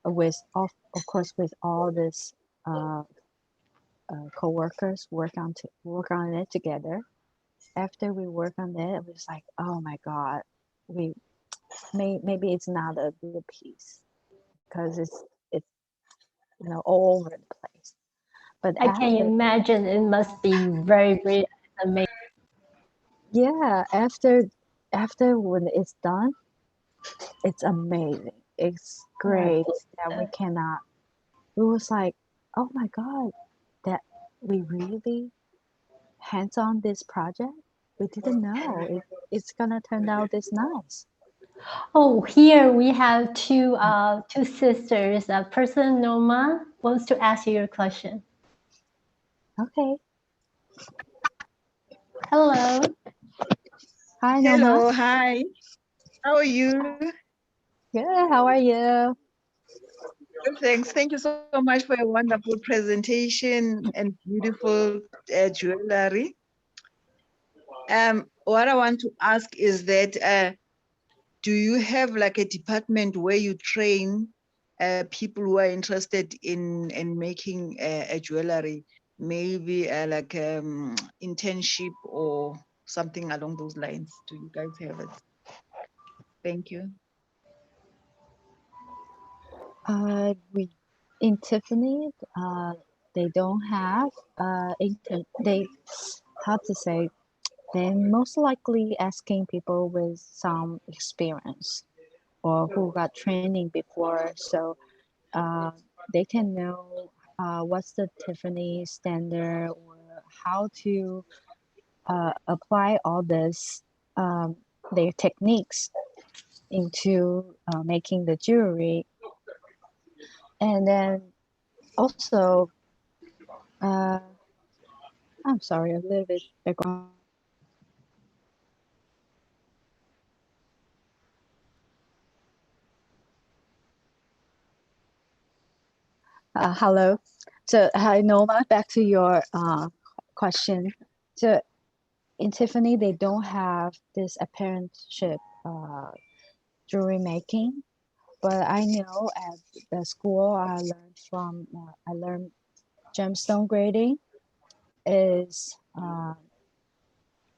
with of course with all this uh, co-workers work on it together. After we work on it, it was like, oh my god, we maybe it's not a good piece because it's all over the place. But I can imagine it must be very, very amazing. yeah, after when it's done, it's amazing. It's great that we cannot. It was like, oh my god, that we really hands on this project. We didn't know it's gonna turn out this nice. Oh, here we have two sisters. Person Noma wants to ask you your question. Okay. Hello. Hi, Noma. Hello, hi. How are you? Good. How are you? Good, thanks. Thank you so much for a wonderful presentation and beautiful jewelry. What I want to ask is that do you have like a department where you train people who are interested in making a jewelry, maybe like internship or something along those lines? Do you guys have it? Thank you. We in Tiffany, they don't have they how to say they most likely asking people with some experience or who got training before, so uh, they can know what's the Tiffany standard or how to apply all this their techniques into making the jewelry. And then also, uh, I'm sorry, a little bit background. Hello. So, hi, Noma, back to your question. So, in Tiffany, they don't have this apprenticeship jewelry making, but I know at the school I learned gemstone grading is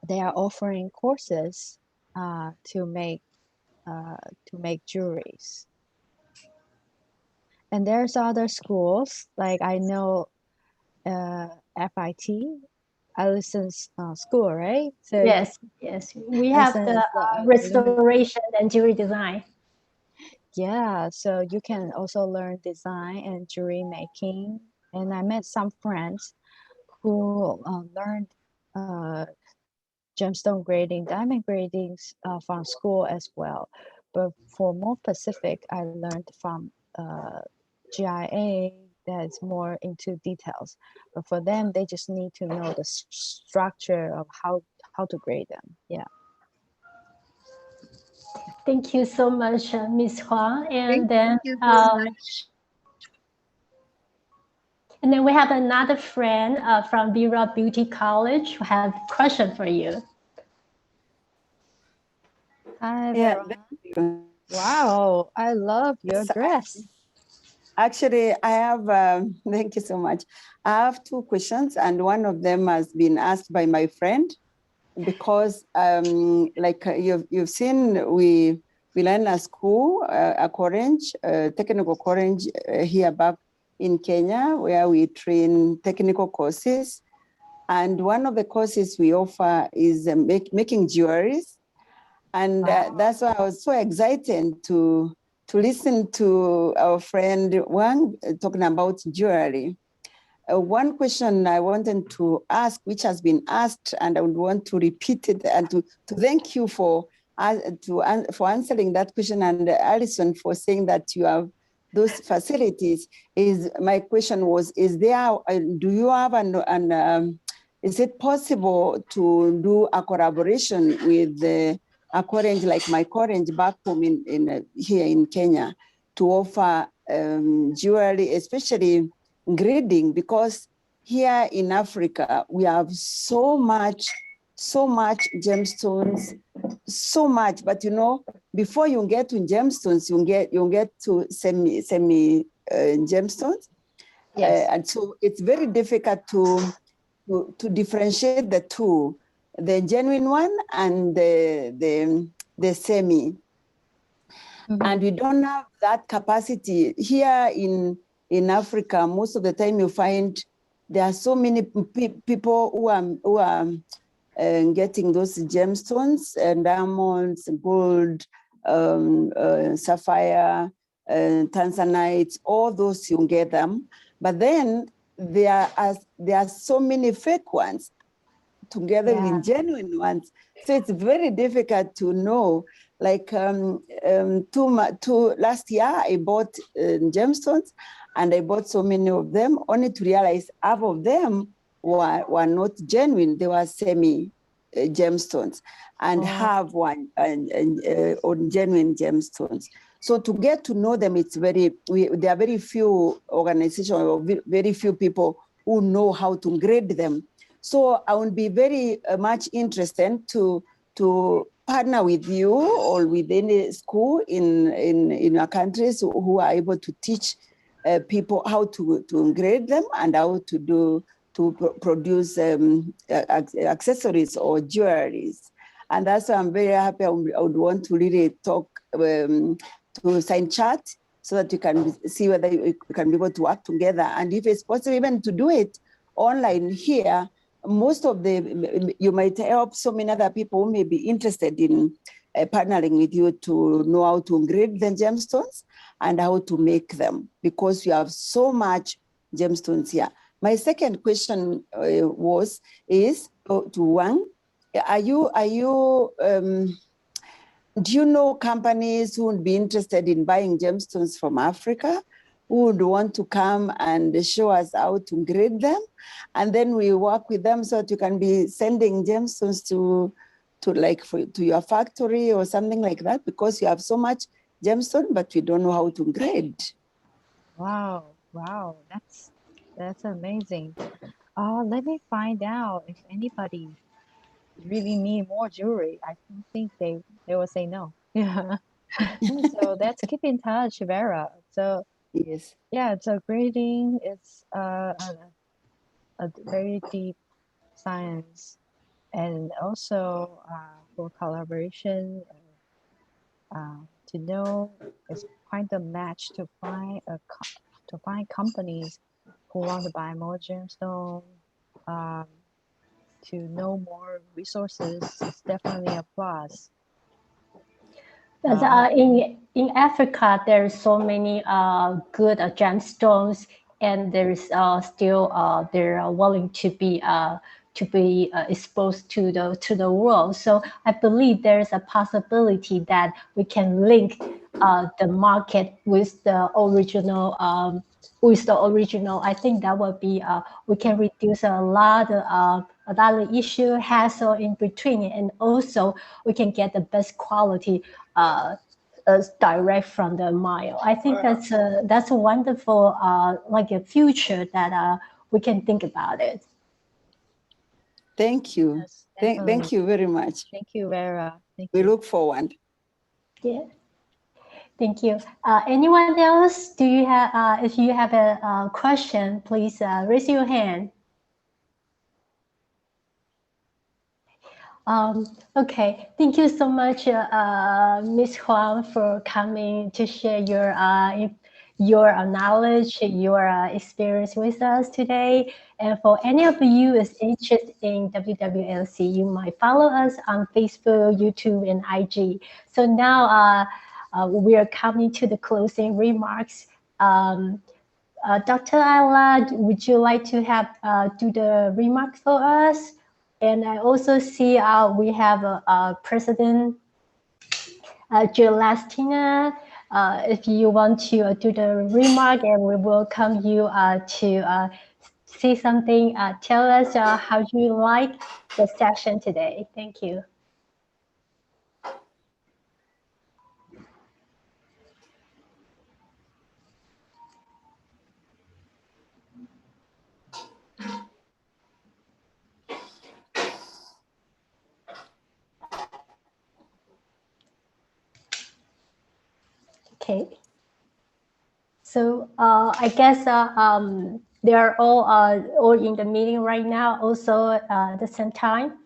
they are offering courses to make jewelries. And there's other schools like I know FIT, Allison's school, right? So Yes. We have Allison the is restoration and jewelry design. yeah, so you can also learn design and jewelry making. And I met some friends who learned uh, gemstone grading, diamond gradings from school as well. But for more specific, I learned from GIA, that is more into details. But for them, they just need to know the structure of how to grade them. Yeah. Thank you so much, Ms. Huang. And Thank you so much. and then we have another friend from Vera Beauty College who have a question for you. Hi, Yeah, Vera. thank you. Wow, I love your dress. Actually, I have, thank you so much. I have two questions, and one of them has been asked by my friend, because like you've seen, we learn at school, a Orange, technical Orange here back in Kenya, where we train technical courses. And one of the courses we offer is making jewelries. And that's why I was so excited to listen to our friend Huang talking about jewelry. One question I wanted to ask, which has been asked, and I would want to repeat it, and to thank you for answering that question, and Allison for saying that you have those facilities. My question was, is there, do you have is it possible to do a collaboration with a college like my college back home here in Kenya, to offer jewelry, especially grading? Because here in Africa we have so much gemstones, so much, but before you get to gemstones, you get to semi gemstones. Yes. And so it's very difficult to differentiate the two, the genuine one and the semi. Mm-hmm. And we don't have that capacity here in Africa. Most of the time you find there are so many people who are getting those gemstones and diamonds, gold, sapphire, tanzanite, all those you get them. But then there are so many fake ones together with genuine ones. So it's very difficult to know. Like last year, I bought gemstones, and I bought so many of them, only to realize half of them were not genuine. They were semi gemstones, and half one on genuine gemstones. So to get to know them, it's there are very few organizations or very few people who know how to grade them. So I would be very much interested to partner with you or with any school in your countries who are able to teach people how to grade them and how to produce accessories or jewelries. And that's why I'm very happy. I would want to really talk to sign chat, so that you can see whether you can be able to work together. And if it's possible even to do it online here, you might help so many other people who may be interested in partnering with you to know how to grade the gemstones and how to make them, because you have so much gemstones here. My second question is to Huang. Do you know companies who would be interested in buying gemstones from Africa, who would want to come and show us how to grade them? And then we work with them so that you can be sending gemstones to your factory or something like that, because you have so much gemstone, but we don't know how to grade. Wow, that's amazing. Let me find out if anybody really need more jewelry. I don't think they will say no. Yeah. So let's keep in touch, Vera. So yes, yeah, so grading is a very deep science, and also for collaboration, to know it's quite a match to find companies who want to buy more gemstone. To know more resources is definitely a plus. But in Africa, there's so many good gemstones, and there's still they're willing to be to be exposed to the world. So I believe there is a possibility that we can link the market with the original. I think that would be we can reduce a lot of issue hassle in between, and also we can get the best quality direct from the mile. I think that's a wonderful like a future that we can think about it. Thank you. Yes, Thank you very much. Thank you, Vera. Thank We you. look forward. Yeah. Thank you. Anyone else? Do you have? If you have a question, please raise your hand. Okay, thank you so much, Ms. Huang, for coming to share your knowledge, your experience with us today. And for any of you is interested in WWLC, you might follow us on Facebook, YouTube, and IG. So now we are coming to the closing remarks. Dr. Ayla, would you like to have do the remarks for us? And I also see we have President Celestina. If you want to do the remark, and we welcome you to say something. Tell us how you like the session today. Thank you. Okay. So I guess they are all in the meeting right now, also at the same time.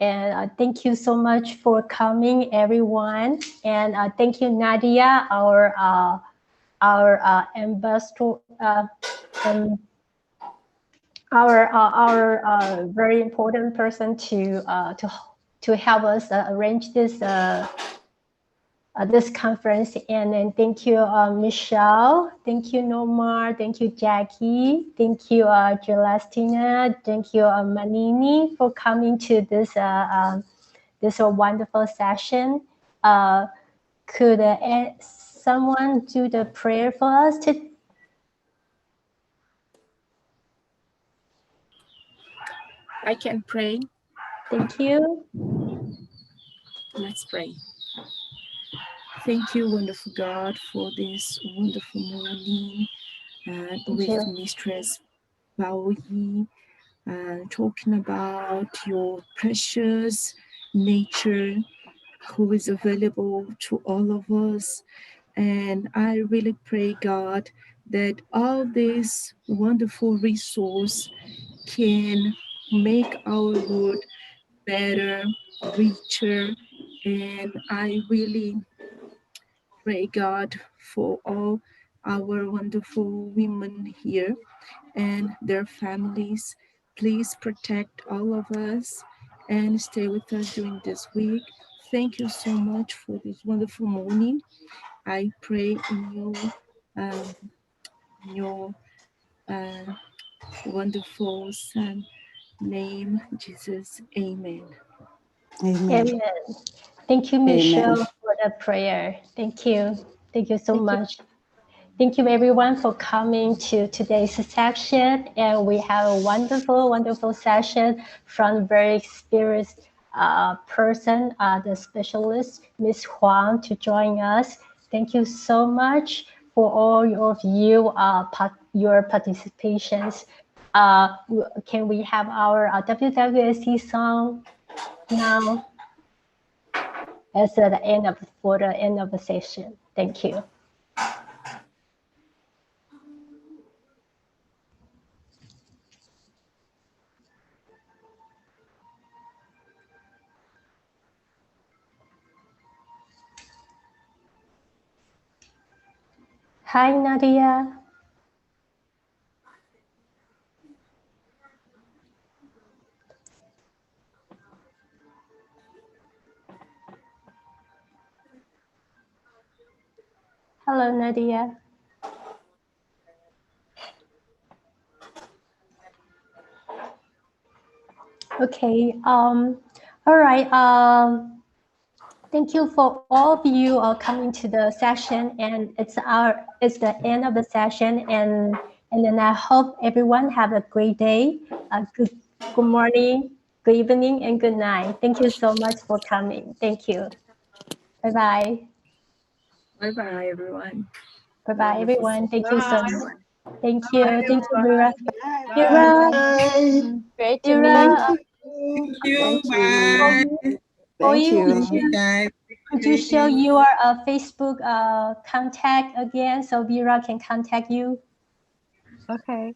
And thank you so much for coming, everyone. And thank you, Nadia, our ambassador, our very important person to help us arrange this. This conference. And then thank you, Michelle. Thank you, Nomar. Thank you, Jackie. Thank you, Celestina. Thank you, Manini, for coming to this this wonderful session. Could someone do the prayer for us? I can pray. Thank you. Let's pray. Thank you, wonderful God, for this wonderful morning with Mistress Baoyi, talking about your precious nature who is available to all of us. And I really pray, God, that all this wonderful resource can make our world better, richer, and I really pray, God, for all our wonderful women here and their families. Please protect all of us and stay with us during this week. Thank you so much for this wonderful morning. I pray in your wonderful Son name, Jesus. Amen. Amen. Amen. Thank you, Michelle, for the prayer. Thank you. Thank you so much. Thank you, everyone, for coming to today's session. And we have a wonderful, wonderful session from very experienced person, the specialist, Ms. Huang, to join us. Thank you so much for all of you, your participations. Can we have our WWLC song now as the end of the session? Thank you. Hi, Nadia. Hello, Nadia. Okay. All right. Thank you for all of you coming to the session, and it's the end of the session, and then I hope everyone have a great day. Good morning, good evening, and good night. Thank you so much for coming. Thank you. Bye bye. Bye bye, everyone. Bye bye, everyone. Thank you so Bye. much. Thank Bye, you. Thank you, Vera. Bye. Vera, Bye. Great to Vera, meet Thank you. Thank you. Thank Bye. you. Boyi, Thank Thank you. you, guys. could you share your Facebook contact again so Vera can contact you? Okay.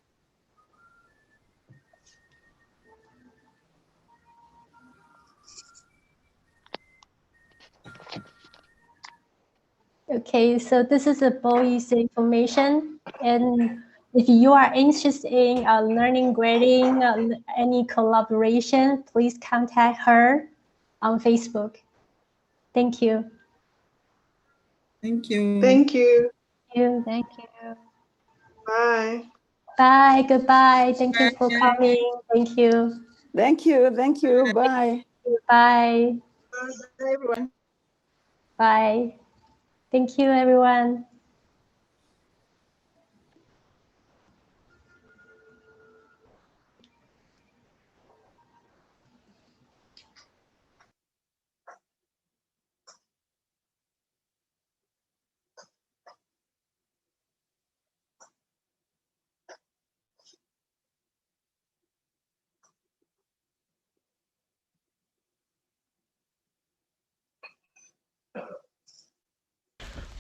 Okay, so this is a Baoyi's information, and if you are interested in learning grading, any collaboration, please contact her on Facebook. Thank you. Thank you. Thank you. Thank you. Bye. Bye. Goodbye. Thank you for Bye. coming. Thank you. Thank you. Thank you. Bye. Bye. Bye, everyone. Bye. Thank you, everyone.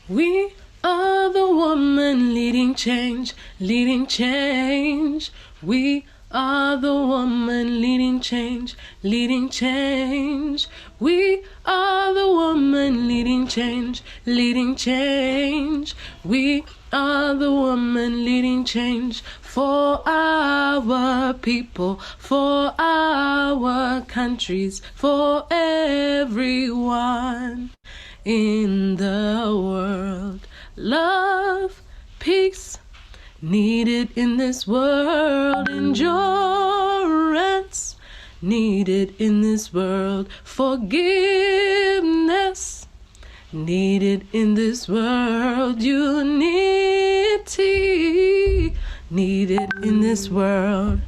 We are the woman leading change, leading change. We are the woman leading change, leading change. We are the woman leading change, leading change. We are the woman leading change for our people, for our countries, for everyone in the world. Love, peace, needed in this world. Endurance, needed in this world. Forgiveness, needed in this world. Unity, needed in this world.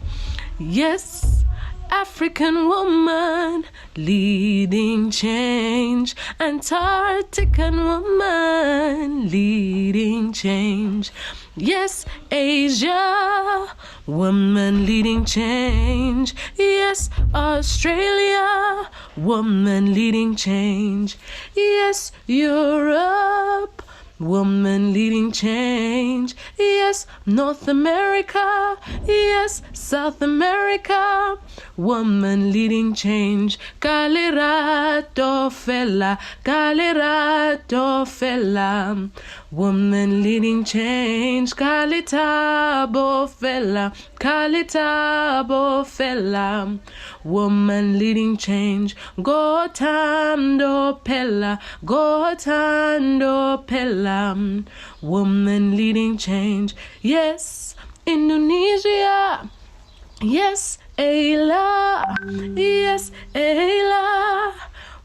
Yes, African woman leading change. Antarctican woman leading change. Yes, Asia woman leading change. Yes, Australia woman leading change. Yes, Europe woman leading change. Yes, North America. Yes, South America. Woman leading change. Kalirato fella. Kalirato fella. Woman leading change. Kalitabo fella. Kalitabo fella. Woman leading change. Gotando pella. Gotando pella. Woman leading change. Yes, Indonesia. Yes, Ayla. Yes, Ayla.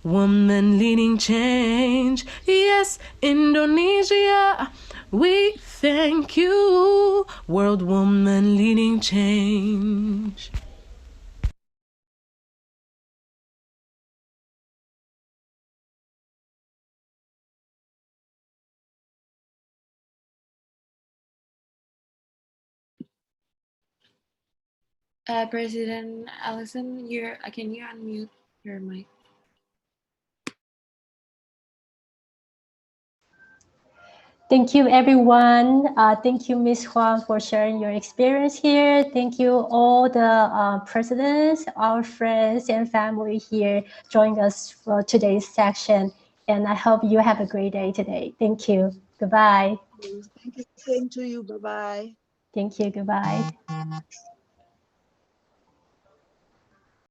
Woman leading change. Yes, Indonesia. We thank you. World woman leading change. President Allison, can you unmute your mic? Thank you, everyone. Thank you, Ms. Huang, for sharing your experience here. Thank you, all the presidents, our friends and family here joining us for today's session. And I hope you have a great day today. Thank you. Goodbye. Thank you. Same to you. Bye-bye. Thank you. Goodbye.